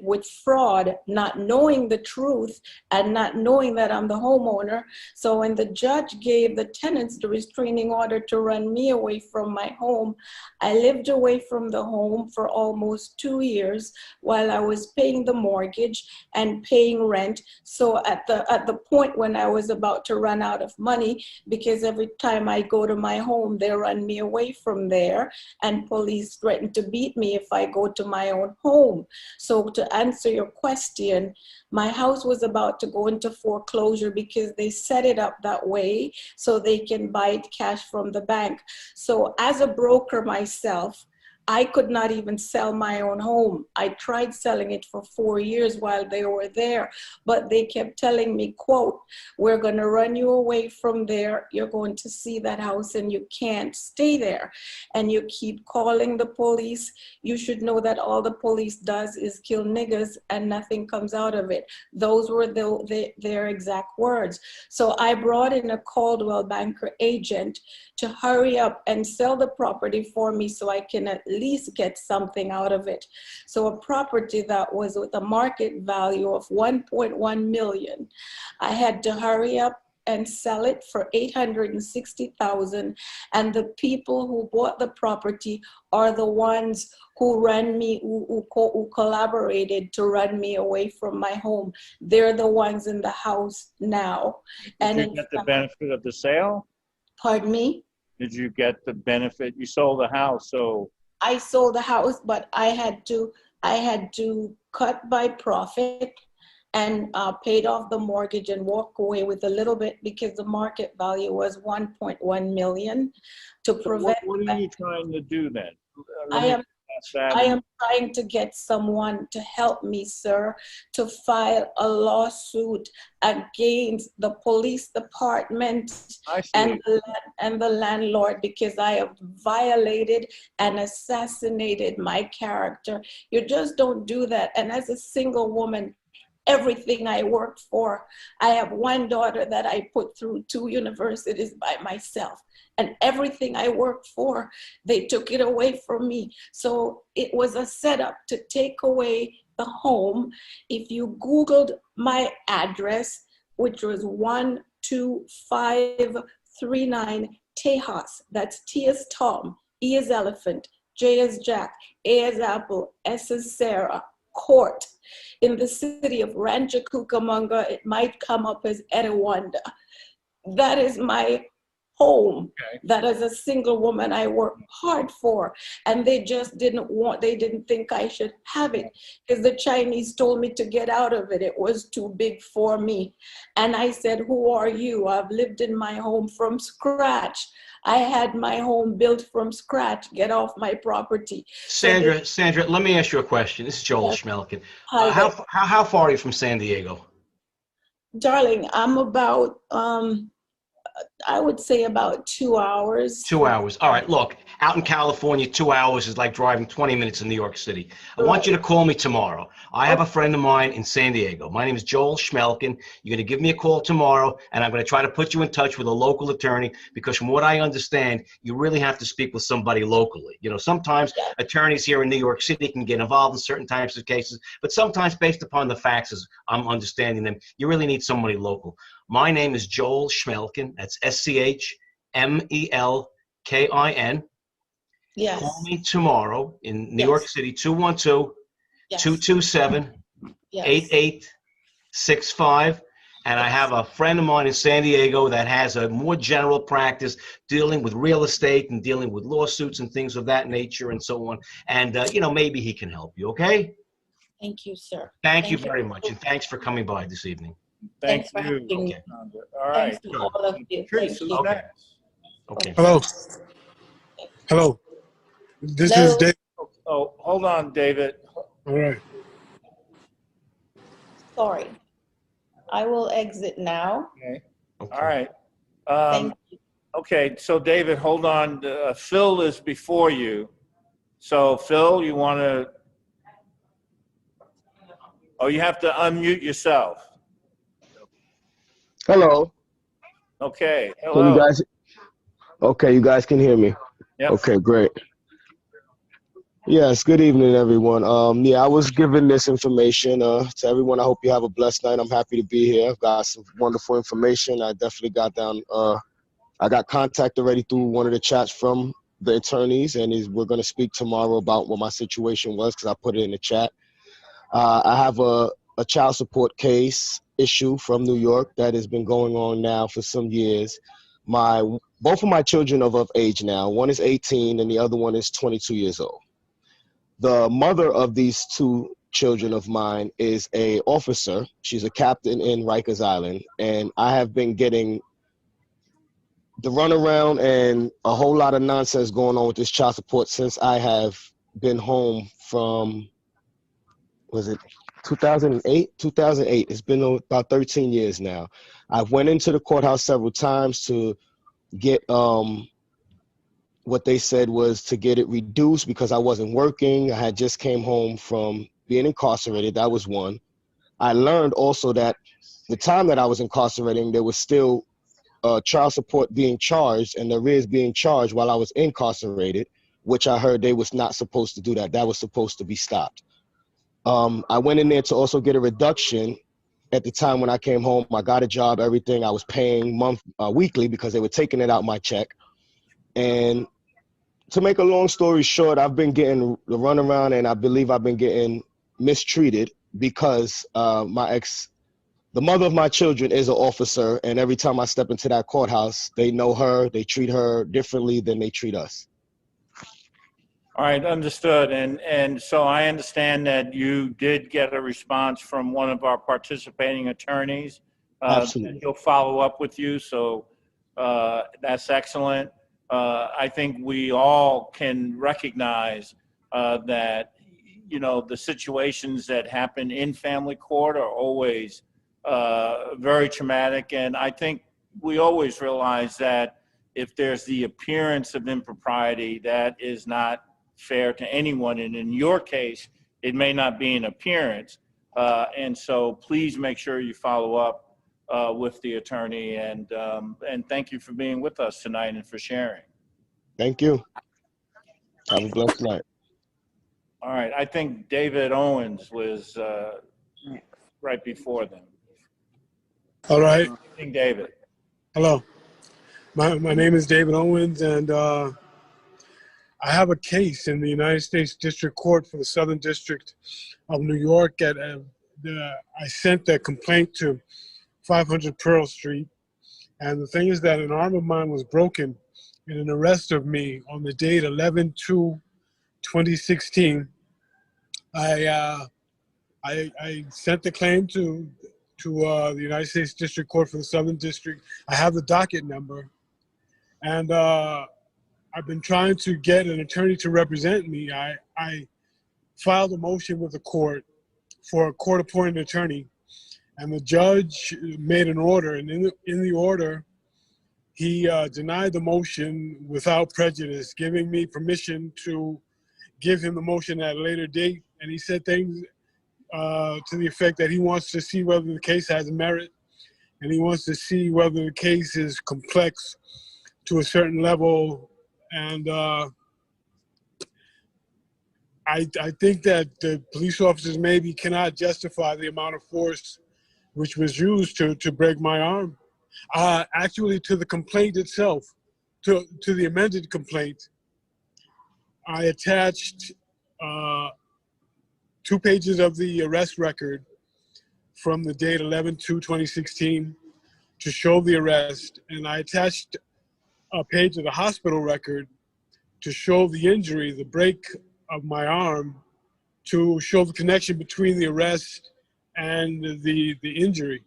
with fraud, not knowing the truth and not knowing that I'm the homeowner. So when the judge gave the tenants the restraining order to run me away from my home, I lived away from the home for almost 2 years while I was paying the mortgage and paying rent. So at the point when I was about to run out of money, because every time I go to my home, they run me away from there, and police threaten to beat me if I go to my own home. So to answer your question, my house was about to go into foreclosure because they set it up that way so they can buy it cash from the bank. So as a broker myself, I could not even sell my own home. I tried selling it for 4 years while they were there, but they kept telling me, quote, we're going to run you away from there. You're going to see that house and you can't stay there. And you keep calling the police. You should know that all the police does is kill niggas and nothing comes out of it. Those were their exact words. So I brought in a Coldwell Banker agent to hurry up and sell the property for me so I can at least get something out of it. So a property that was with a market value of 1.1 million, I had to hurry up and sell it for $860,000. And the people who bought the property are the ones who ran me, who collaborated to run me away from my home. They're the ones in the house now. Did you get the benefit of the sale? Pardon me? Did you get the benefit? You sold the house, so. I sold the house, but I had to cut my profit and paid off the mortgage and walk away with a little bit because the market value was 1.1 million to prevent. What are you trying to do then? I am trying to get someone to help me, sir, to file a lawsuit against the police department and the landlord because I have violated and assassinated my character. You just don't do that. And as a single woman, everything I worked for, I have one daughter that I put through 2 universities by myself. And everything I worked for, they took it away from me. So it was a setup to take away the home. If you Googled my address, which was 12539 Tejas, that's T as Tom, E as Elephant, J as Jack, A as Apple, S as Sarah, Court, in the city of Rancho Cucamonga, it might come up as Etowanda. That is my home. That as a single woman I worked hard for, and they just didn't think I should have it because the Chinese told me to get out of it. It was too big for me. And I said, who are you? I've lived in my home from scratch. I had my home built from scratch. Get off my property. Sandra, let me ask you a question. This is Joel Schmelkin. How far are you from San Diego? Darling, I'm about I would say about 2 hours. 2 hours. All right. Look, out in California, 2 hours is like driving 20 minutes in New York City. I want you to call me tomorrow. I have a friend of mine in San Diego. My name is Joel Schmelkin. You're going to give me a call tomorrow, and I'm going to try to put you in touch with a local attorney because from what I understand, you really have to speak with somebody locally. You know, sometimes attorneys here in New York City can get involved in certain types of cases, but sometimes based upon the facts as I'm understanding them, you really need somebody local. My name is Joel Schmelkin. That's SCHMELKIN. Yes. Call me tomorrow in New York City, 212-227-8865. And I have a friend of mine in San Diego that has a more general practice dealing with real estate and dealing with lawsuits and things of that nature and so on. And, you know, maybe he can help you, okay? Thank you, sir. Thank you very much. And thanks for coming by this evening. Thanks for having me. All right. Thanks to all of you. Thank you. Okay. Hello. Hello. This is Dave. Oh, hold on, David. All right. Sorry. I will exit now. Okay. All right. Thank you. Okay, so David, hold on. Phil is before you. So Phil, you want to? Oh, you have to unmute yourself. Hello. Okay. Can Hello. you guys? Okay, you guys can hear me. Yep. Okay, great. Yes. Good evening, everyone. Yeah, I was giving this information to everyone. I hope you have a blessed night. I'm happy to be here. I've got some wonderful information. I definitely got down. I got contact already through one of the chats from the attorneys, and we're going to speak tomorrow about what my situation was because I put it in the chat. I have a child support case issue from New York that has been going on now for some years. Both of my children are of age now. One is 18 and the other one is 22 years old. The mother of these 2 children of mine is an officer. She's a captain in Rikers Island, and I have been getting the runaround and a whole lot of nonsense going on with this child support since I have been home from, was it 2008? 2008. It's been about 13 years now. I went into the courthouse several times to get what they said was to get it reduced because I wasn't working. I had just came home from being incarcerated. That was one. I learned also that the time that I was incarcerating, there was still child support being charged and the arrears being charged while I was incarcerated, which I heard they was not supposed to do that. That was supposed to be stopped. I went in there to also get a reduction. At the time when I came home, I got a job, everything. I was paying weekly because they were taking it out my check. And to make a long story short, I've been getting the runaround, and I believe I've been getting mistreated because the mother of my children is an officer, and every time I step into that courthouse, they know her, they treat her differently than they treat us. All right, understood. And so I understand that you did get a response from one of our participating attorneys. Absolutely. He'll follow up with you, so that's excellent. I think we all can recognize that, you know, the situations that happen in family court are always very traumatic. And I think we always realize that if there's the appearance of impropriety, that is not fair to anyone. And in your case, it may not be an appearance. And so please make sure you follow up with the attorney. And thank you for being with us tonight and for sharing. Thank you. Have a blessed night. All right. I think David Owens was right before them. All right. Good evening, David. Hello. My name is David Owens, and I have a case in the United States District Court for the Southern District of New York. I sent the complaint to 500 Pearl Street, and the thing is that an arm of mine was broken in an arrest of me on the date 11/2/2016. I sent the claim to the United States District Court for the Southern District. I have the docket number, and I've been trying to get an attorney to represent me. I filed a motion with the court for a court-appointed attorney, and the judge made an order, and in the order, he denied the motion without prejudice, giving me permission to give him the motion at a later date. And he said things to the effect that he wants to see whether the case has merit, and he wants to see whether the case is complex to a certain level. And I think that the police officers maybe cannot justify the amount of force which was used to break my arm. Actually, to the complaint itself, to the amended complaint, I attached 2 pages of the arrest record from the date 11/2/2016 to show the arrest, and I attached a page of the hospital record to show the injury, the break of my arm, to show the connection between the arrest and the injury.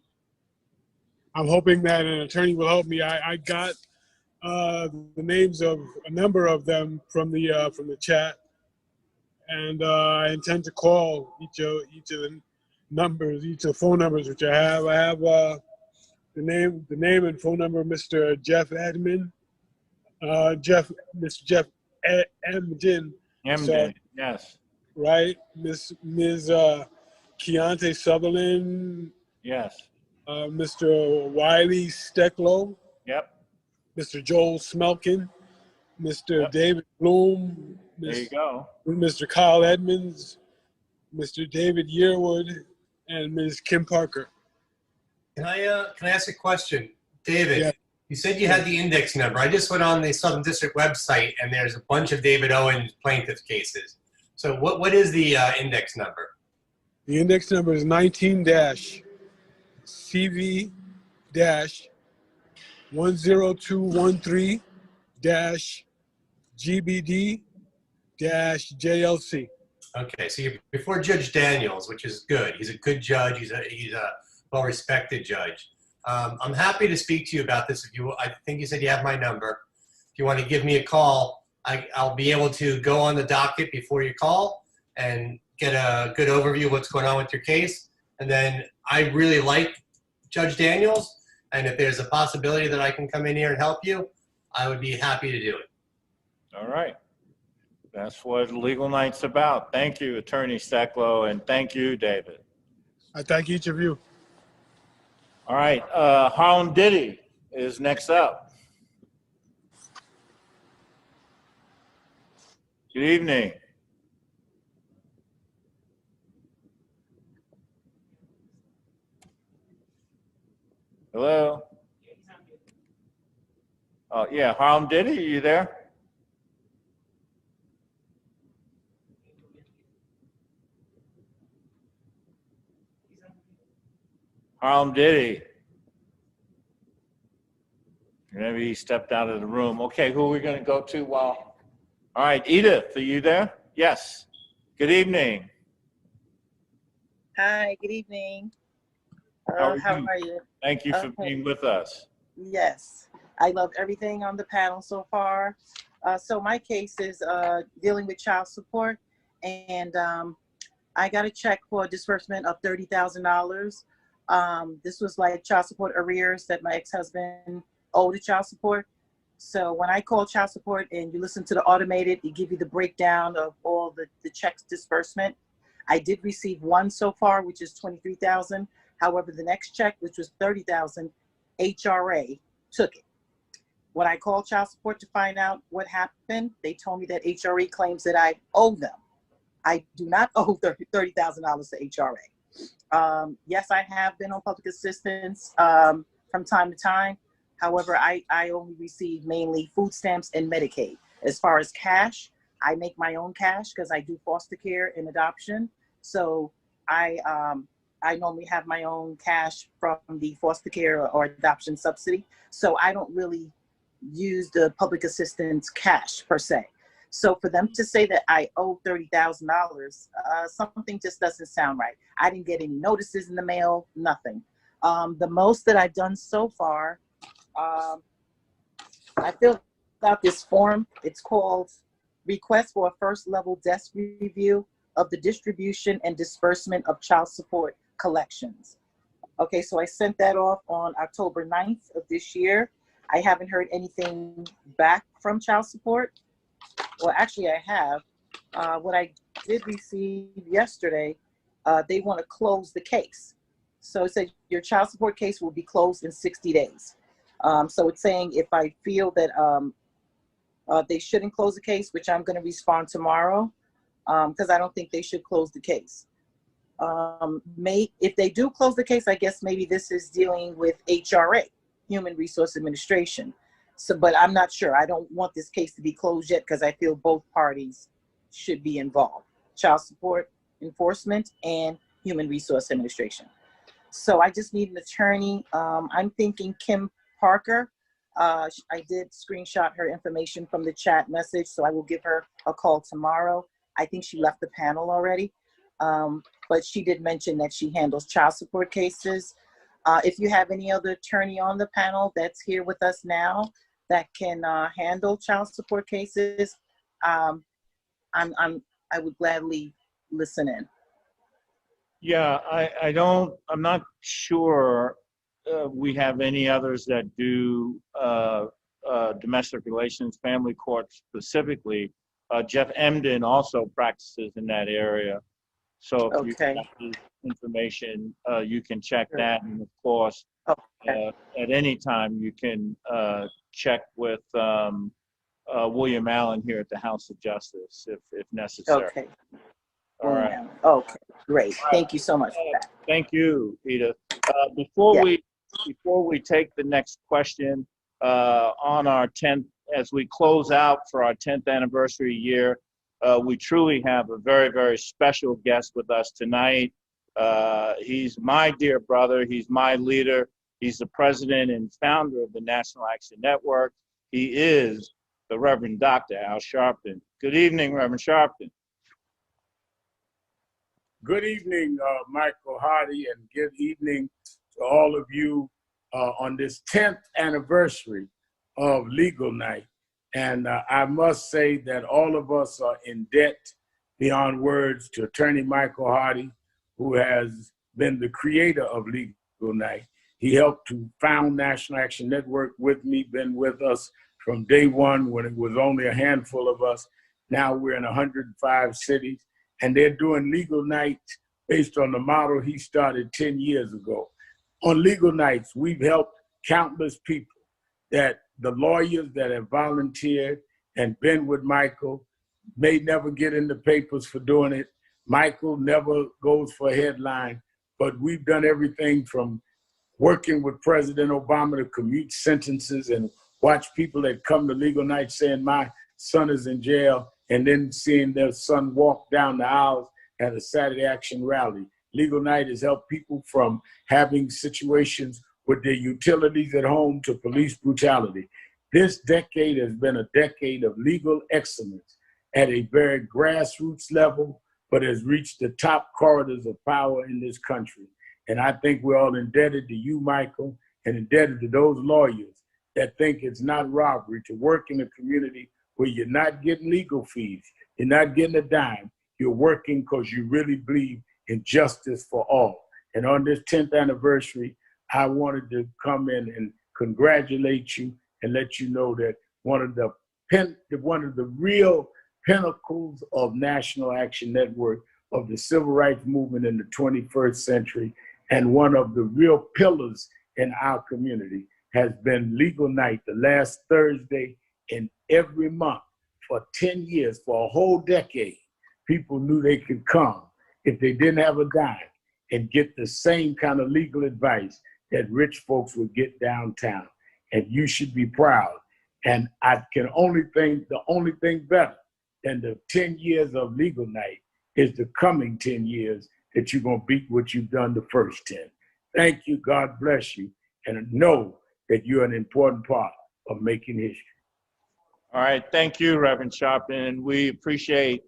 I'm hoping that an attorney will help me. I got the names of a number of them from the chat, and I intend to call each of the numbers, each of the phone numbers which I have. I have the name and phone number of Mr. Jeff Edmond, Mr. Jeff Emden. Emden, yes. Right, Ms. Keontae Sutherland. Yes. Mr. Wiley Stecklow. Yep. Mr. Joel Smelkin. Mr. Yep. David Bloom. There you go. Mr. Kyle Edmonds. Mr. David Yearwood. And Ms. Kim Parker. Can I ask a question? David, Yeah. you said you had the index number. I just went on the Southern District website, and there's a bunch of David Owens plaintiff cases. So what is the index number? The index number is 19-CV-10213-GBD-JLC. Okay, so you're before Judge Daniels, which is good. He's a good judge. He's a well-respected judge. I'm happy to speak to you about this. I think you said you have my number. If you want to give me a call, I'll be able to go on the docket before you call and get a good overview of what's going on with your case. And then I really like Judge Daniels, and if there's a possibility that I can come in here and help you, I would be happy to do it. All right. That's what Legal Night's about. Thank you, Attorney Steklow, and thank you, David. I thank each of you. All right, Harlem Diddy is next up. Good evening. Hello? Oh, yeah, Harlem Diddy, are you there? Harlem Diddy. Maybe he stepped out of the room. Okay, who are we going to go to while? All right, Edith, are you there? Yes. Good evening. Hi, good evening. How How are you? Thank you for being with us. Yes, I love everything on the panel so far. So my case is dealing with child support, and I got a check for a disbursement of $30,000. This was like child support arrears that my ex-husband owed to child support. So when I call child support and you listen to the automated, it gives you the breakdown of all the checks disbursement. I did receive one so far, which is $23,000. However, the next check, which was $30,000, HRA took it. When I called child support to find out what happened, they told me that HRA claims that I owe them. I do not owe $30,000 to HRA. Yes, I have been on public assistance from time to time. However, I only receive mainly food stamps and Medicaid. As far as cash, I make my own cash because I do foster care and adoption. So I normally have my own cash from the foster care or adoption subsidy. So I don't really use the public assistance cash per se. So for them to say that I owe $30,000, something just doesn't sound right. I didn't get any notices in the mail, nothing. The most that I've done so far, I filled out this form. It's called Request for a First Level Desk Review of the Distribution and Disbursement of Child Support Collections. Okay, so I sent that off on October 9th of this year. I haven't heard anything back from child support. Well, actually I have. What I did receive yesterday, they want to close the case. So it said your child support case will be closed in 60 days. So it's saying if I feel that they shouldn't close the case, which I'm going to respond tomorrow, because I don't think they should close the case. If they do close the case, I guess maybe this is dealing with HRA, Human Resource Administration. So, but I'm not sure. I don't want this case to be closed yet because I feel both parties should be involved. Child support enforcement and Human Resource Administration. So I just need an attorney. I'm thinking Kim Parker. I did screenshot her information from the chat message, so I will give her a call tomorrow. I think she left the panel already, but she did mention that she handles child support cases. If you have any other attorney on the panel that's here with us now that can handle child support cases, I would gladly listen in. Yeah, I'm not sure we have any others that do domestic relations, family court specifically. Jeff Emden also practices in that area. So if you have his information, you can check that. And of course, at any time, you can check with William Allen here at the House of Justice if necessary. Okay. All right. Okay, great. Thank you so much for that. Thank you, Edith. Before we take the next question, on our 10th, as we close out for our 10th anniversary year, we truly have a very, very special guest with us tonight. He's my dear brother. He's my leader. He's the president and founder of the National Action Network. He is the Reverend Dr. Al Sharpton. Good evening, Reverend Sharpton. Good evening, Michael Hardy, and good evening to all of you on this 10th anniversary of Legal Night. And I must say that all of us are in debt beyond words to Attorney Michael Hardy, who has been the creator of Legal Night. He helped to found National Action Network with me, been with us from day one when it was only a handful of us. Now we're in 105 cities, and they're doing Legal Night based on the model he started 10 years ago. On Legal Nights, we've helped countless people, that the lawyers that have volunteered and been with Michael may never get in the papers for doing it. Michael never goes for a headline, but we've done everything from working with President Obama to commute sentences and watch people that come to Legal Night saying, my son is in jail, and then seeing their son walk down the aisles at a Saturday Action rally. Legal Night has helped people from having situations with their utilities at home to police brutality. This decade has been a decade of legal excellence at a very grassroots level, but has reached the top corridors of power in this country. And I think we're all indebted to you, Michael, and indebted to those lawyers that think it's not robbery to work in a community where you're not getting legal fees, you're not getting a dime, you're working because you really believe in justice for all. And on this 10th anniversary, I wanted to come in and congratulate you and let you know that one of the real pinnacles of National Action Network, of the civil rights movement in the 21st century, and one of the real pillars in our community has been Legal Night, the last Thursday in every month for 10 years, for a whole decade. People knew they could come if they didn't have a dime and get the same kind of legal advice that rich folks would get downtown. And you should be proud. And I can only think the only thing better than the 10 years of Legal Night is the coming 10 years that you're going to beat what you've done the first 10. Thank you. God bless you. And know that you're an important part of making history. All right. Thank you, Reverend Sharpton. We appreciate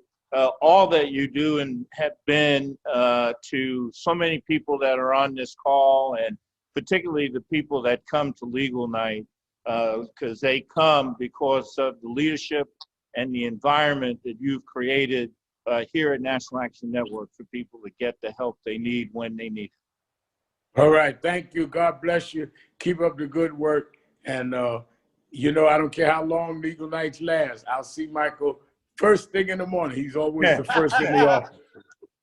all that you do and have been to so many people that are on this call, and particularly the people that come to Legal Night, because they come because of the leadership and the environment that you've created here at National Action Network for people to get the help they need when they need it. All right. Thank you. God bless you. Keep up the good work. And, you know, I don't care how long Legal Nights last. I'll see Michael first thing in the morning. He's always the first in the office.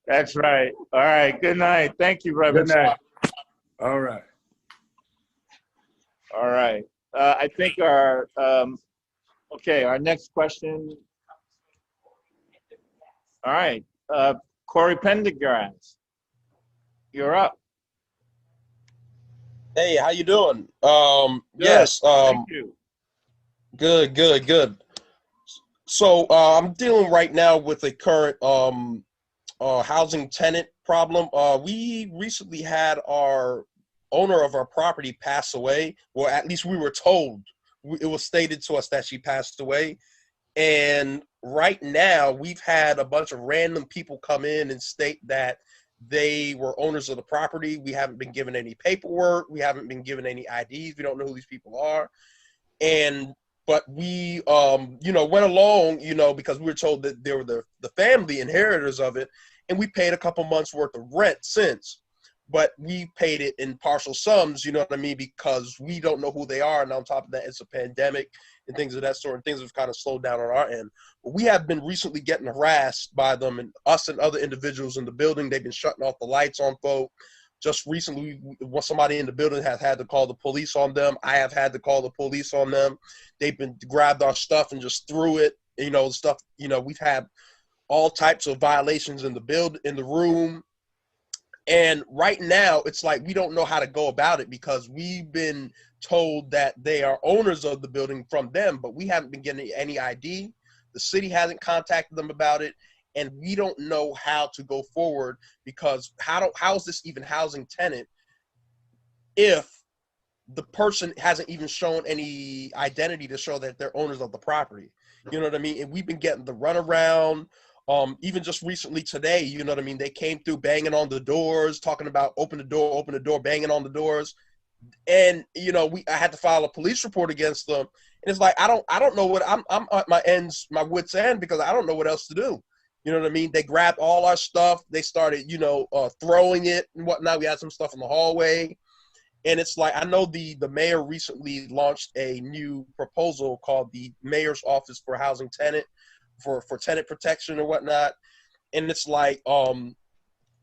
That's right. All right. Good night. Thank you, Reverend. Good night. All right. All right. I think our, okay, our next question. All right. Corey Pendergrass, you're up. Hey, how you doing? Good. Yes. Thank you. Good. So I'm dealing right now with a current housing tenant problem. We recently had our owner of our property pass away. Well, at least we were told. It was stated to us that she passed away. And right now, we've had a bunch of random people come in and state that they were owners of the property. We haven't been given any paperwork. We haven't been given any IDs. We don't know who these people are. But we, you know, went along, you know, because we were told that they were the family inheritors of it. And we paid a couple months worth of rent since. But we paid it in partial sums, you know what I mean, because we don't know who they are. And on top of that, it's a pandemic and things of that sort, and things have kind of slowed down on our end. But we have been recently getting harassed by them, and us and other individuals in the building. They've been shutting off the lights on folk. Just recently, somebody in the building has had to call the police on them. I have had to call the police on them. They've been grabbed our stuff and just threw it. You know, stuff, you know, we've had all types of violations in the room. And right now, it's like we don't know how to go about it because we've been told that they are owners of the building from them, but we haven't been getting any ID. The city hasn't contacted them about it, and we don't know how to go forward because how is this even housing tenant if the person hasn't even shown any identity to show that they're owners of the property? You know what I mean? And we've been getting the runaround. Even just recently today, you know what I mean? They came through banging on the doors, talking about open the door, banging on the doors. and you know, I had to file a police report against them. And it's like I don't know what I'm at my wits end because I don't know what else to do. You know what I mean? They grabbed all our stuff. They started, you know, throwing it and whatnot. We had some stuff in the hallway. And it's like, I know the mayor recently launched a new proposal called the Mayor's Office for Housing Tenant, for tenant protection and whatnot. And it's like, and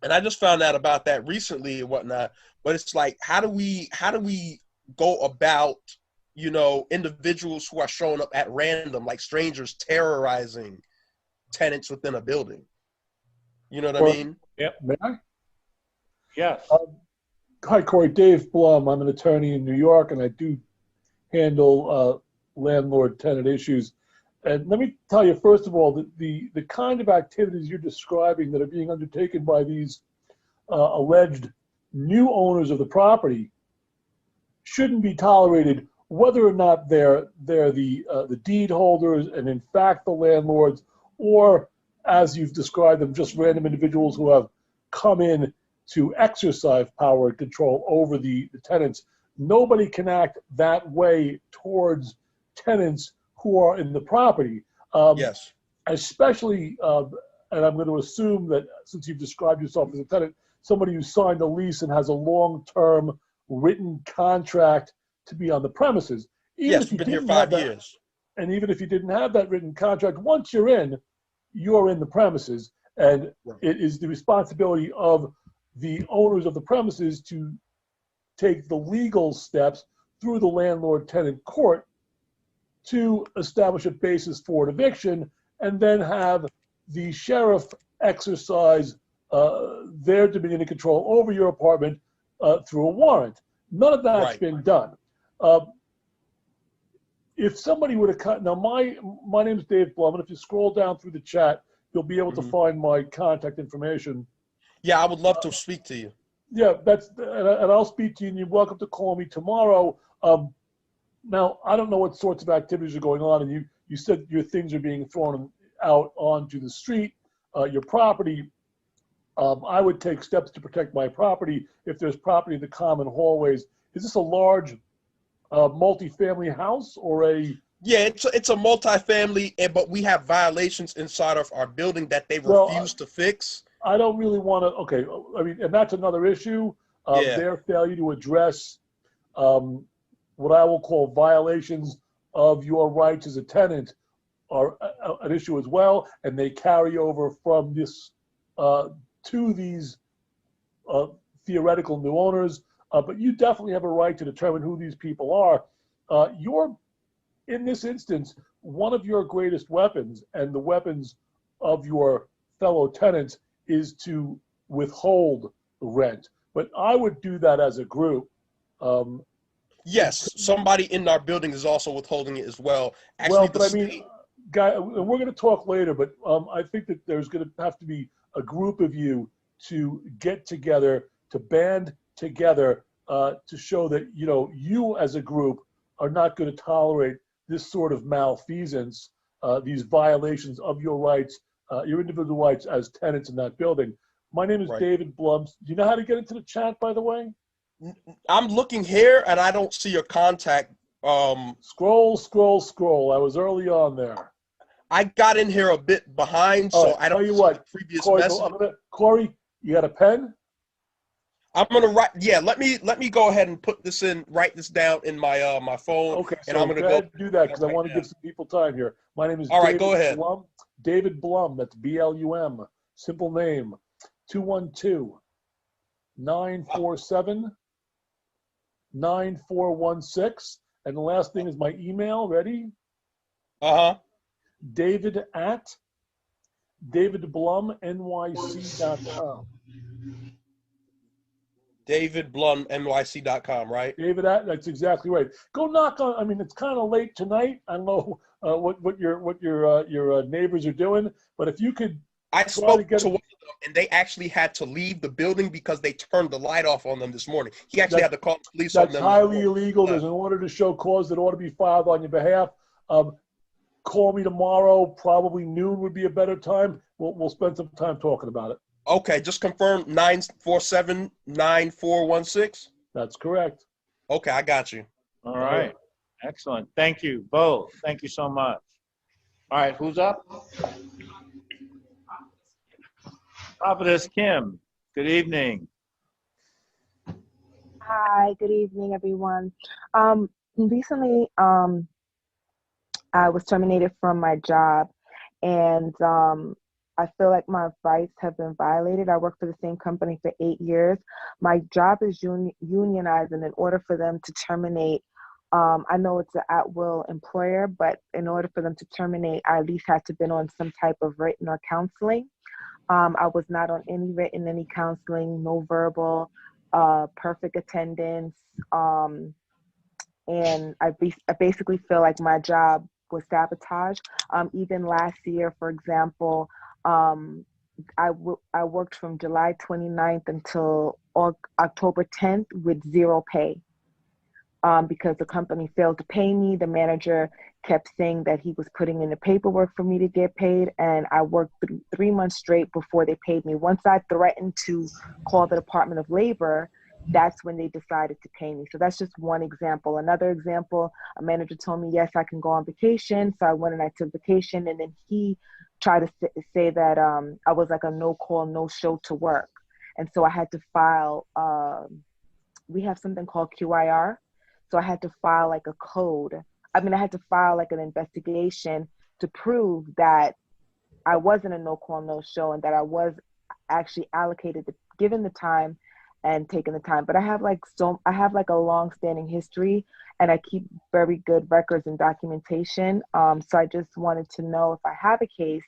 I just found out about that recently and whatnot. But it's like, how do we go about, you know, individuals who are showing up at random, like strangers terrorizing tenants within a building? You know what I mean? Yep. May I? Yes. Hi, Corey. Dave Blum. I'm an attorney in New York, and I do handle landlord-tenant issues. And let me tell you, first of all, that the kind of activities you're describing that are being undertaken by these alleged new owners of the property shouldn't be tolerated, whether or not they're the deed holders and in fact the landlords, or as you've described them, just random individuals who have come in to exercise power and control over the tenants. Nobody can act that way towards tenants who are in the property. Yes. Especially, and I'm going to assume that since you've described yourself as a tenant, somebody who signed a lease and has a long-term written contract to be on the premises. Yes, you've been here 5 years. And even if you didn't have that written contract, once you're in the premises, and it is the responsibility of the owners of the premises to take the legal steps through the landlord-tenant court to establish a basis for an eviction, and then have the sheriff exercise their dominion and control over your apartment through a warrant. None of that's been done. If somebody would have cut, now my name is Dave Blum, and if you scroll down through the chat, you'll be able to find my contact information. Yeah, I would love to speak to you. Yeah, and I'll speak to you, and you're welcome to call me tomorrow. Now, I don't know what sorts of activities are going on, and you said your things are being thrown out onto the street, your property. I would take steps to protect my property if there's property in the common hallways. Is this a large multi-family house or a? Yeah, it's a multi-family, but we have violations inside of our building that they refuse to fix. I don't really want to. Okay, I mean, and that's another issue. Their failure to address what I will call violations of your rights as a tenant are an issue as well, and they carry over from this to these theoretical new owners. But you definitely have a right to determine who these people are. In this instance, one of your greatest weapons and the weapons of your fellow tenants is to withhold rent. But I would do that as a group. Yes, somebody in our building is also withholding it as well. Actually, but I mean, guy, we're going to talk later, but I think that there's going to have to be a group of you to get together, to band together, to show that, you know, you as a group are not going to tolerate this sort of malfeasance, these violations of your rights, your individual rights as tenants in that building. My name is David Blum. Do you know how to get into the chat, by the way? I'm looking here and I don't see your contact. Scroll. I was early on there. I got in here a bit behind, so I don't tell you what, previous Corey, message. Corey, you got a pen? I'm gonna write. Yeah, let me go ahead and write this down in my my phone. Okay, and so I'm gonna go ahead and do that because I want to give some people time here. My name is David go ahead. Blum. David Blum. That's BLUM. Simple name. 212-947-9416. And the last thing is my email. Ready? David at DavidBlumNYC.com. DavidBlumNYC.com, right? David at, that's exactly right. Go knock on. I mean, it's kind of late tonight. I don't know what your neighbors are doing, but if you could. I spoke to one of them, and they actually had to leave the building because they turned the light off on them this morning. He actually had to call the police on them. That's highly illegal. There's an order to show cause that ought to be filed on your behalf. Call me tomorrow. Probably noon would be a better time. We'll spend some time talking about it. Okay, just confirm 947-9416. That's correct. Okay, I got you. All right. Excellent. Thank you both. Thank you so much. All right, who's up? Prophetess Kim. Good evening. Hi, good evening, everyone. Recently, I was terminated from my job, and I feel like my rights have been violated. I worked for the same company for 8 years. My job is unionized, and in order for them to terminate, I know it's an at-will employer, but in order for them to terminate, I at least had to been on some type of written or counseling. I was not on any written, any counseling, no verbal, perfect attendance. And I basically feel like my job was sabotaged. Even last year, for example, I worked from July 29th until October 10th with zero pay. Because the company failed to pay me. The manager kept saying that he was putting in the paperwork for me to get paid, and I worked 3 months straight before they paid me. Once I threatened to call the Department of Labor, that's when they decided to pay me. So that's just one example. Another example, a manager told me, yes, I can go on vacation. So I went and I took vacation, and then he tried to say that I was like a no-call, no-show to work. And so I had to file, we have something called QIR. So I had to file like a code. I had to file like an investigation to prove that I wasn't a no-call, no-show, and that I was actually allocated, given the time and taking the time. But I have like a long-standing history, and I keep very good records and documentation. So I just wanted to know if I have a case,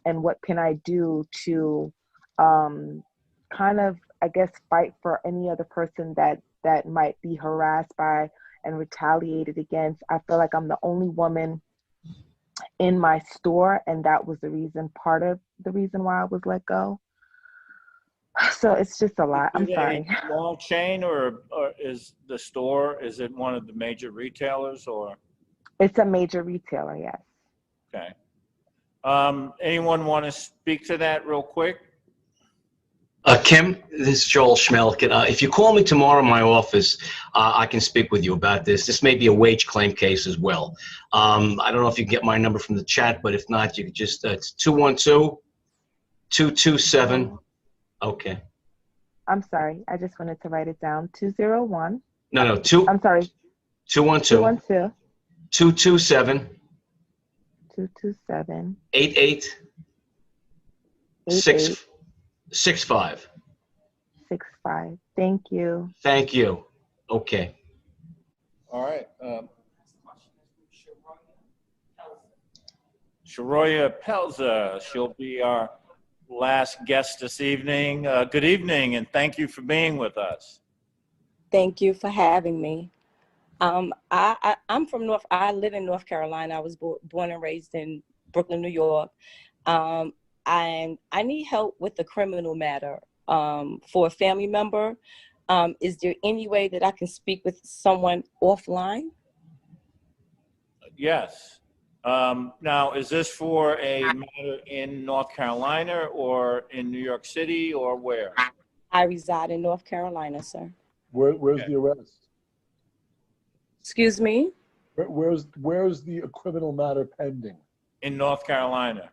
and what can I do to kind of, I guess, fight for any other person that might be harassed by and retaliated against. I feel like I'm the only woman in my store, and that was part of the reason why I was let go. So it's just a lot. I'm sorry. A small chain, or is the store, is it one of the major retailers, or? It's a major retailer, yes. Okay. Anyone want to speak to that real quick? Kim, this is Joel Schmelkin. If you call me tomorrow in my office, I can speak with you about this. This may be a wage claim case as well. I don't know if you can get my number from the chat, but if not, you could just, it's 212-227. Okay. I'm sorry. I just wanted to write it down. 201. No, I'm sorry. 212. 227. 227. 8865. 65. Thank you. Thank you. Okay. All right. Sharoya Pelza, she'll be our last guest this evening. Good evening, and thank you for being with us. Thank you for having me. I'm from I live in North Carolina. I was born and raised in Brooklyn, New York. And I need help with a criminal matter for a family member. Is there any way that I can speak with someone offline? Yes. Now, is this for a matter in North Carolina or in New York City, or where? I reside in North Carolina, sir. Where's the arrest? Excuse me? Where's the criminal matter pending? In North Carolina.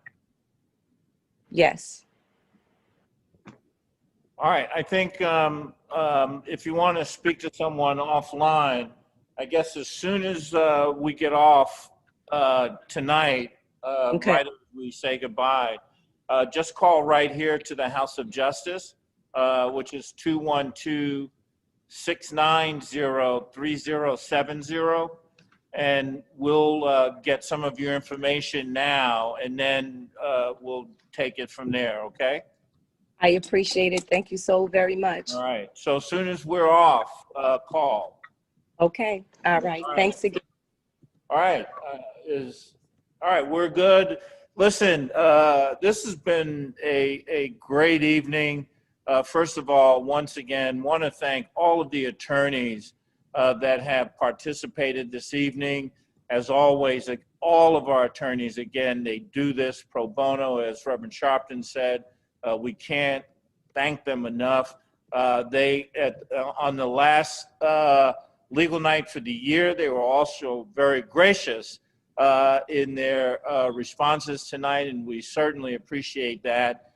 Yes. All right. I think if you want to speak to someone offline, I guess as soon as we get off tonight, okay. Right as we say goodbye, just call right here to the House of Justice, which is 212-690-3070. And we'll get some of your information now, and then we'll take it from there, okay? I appreciate it. Thank you so very much. All right. So as soon as we're off, call. Okay. All right. Thanks again. All right. All right. We're good. Listen, this has been a great evening. First of all, once again, want to thank all of the attorneys that have participated this evening. As always, all of our attorneys, again, they do this pro bono, as Reverend Sharpton said. We can't thank them enough. On the last Legal Night for the year. They were also very gracious in their responses tonight, and we certainly appreciate that,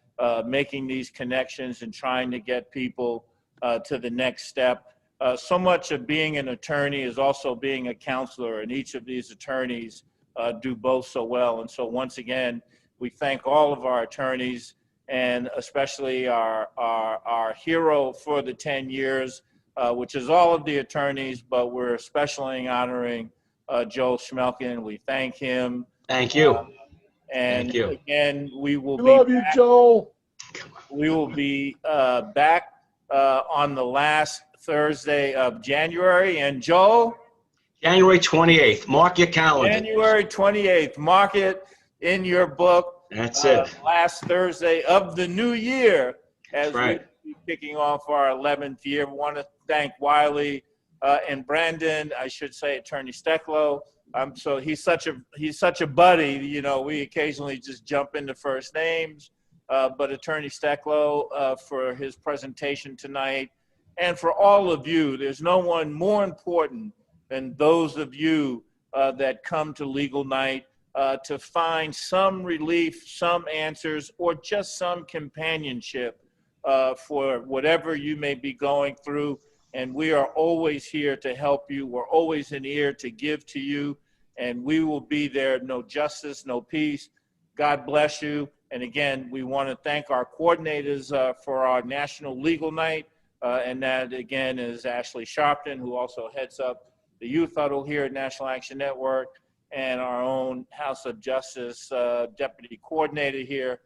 making these connections and trying to get people to the next step. So much of being an attorney is also being a counselor, and each of these attorneys do both so well. And so once again, we thank all of our attorneys, and especially our hero for the 10 years, which is all of the attorneys, but we're especially honoring Joel Schmelkin. We thank him. Thank you. And Thank you. again, we will We love you, Joel. We will be back on the last Thursday of January. And Joel? January 28th. Mark your calendar. January 28th. Mark it in your book. That's it. Last Thursday of the new year, as right. we be kicking off our 11th year. We want to thank Wiley and Brandon, I should say Attorney Stecklow. So he's such a buddy. You know, we occasionally just jump into first names. But Attorney Stecklow for his presentation tonight. And for all of you, there's no one more important than those of you that come to Legal Night to find some relief, some answers, or just some companionship for whatever you may be going through. And we are always here to help you. We're always an ear to give to you. And we will be there. No justice, no peace. God bless you. And again, we want to thank our coordinators for our National Legal Night. And that, again, is Ashley Sharpton, who also heads up the Youth Huddle here at National Action Network, and our own House of Justice Deputy Coordinator here,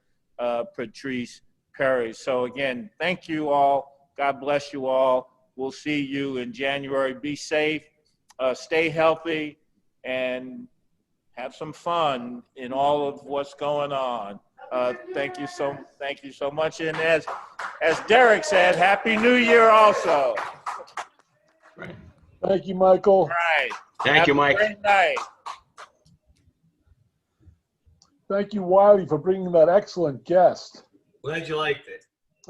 Patrice Perry. So again, thank you all. God bless you all. We'll see you in January. Be safe, stay healthy, and have some fun in all of what's going on. Thank you so much. And as Derek said, Happy New Year also. Thank you, Michael. All right. Thank you, Mike. Great night. Thank you, Wiley, for bringing that excellent guest. Glad you liked it.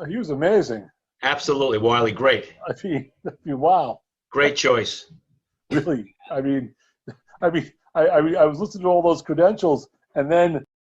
He was amazing. Absolutely, Wiley. Great. I mean, wow. Great choice. Really. I was listening to all those credentials, and then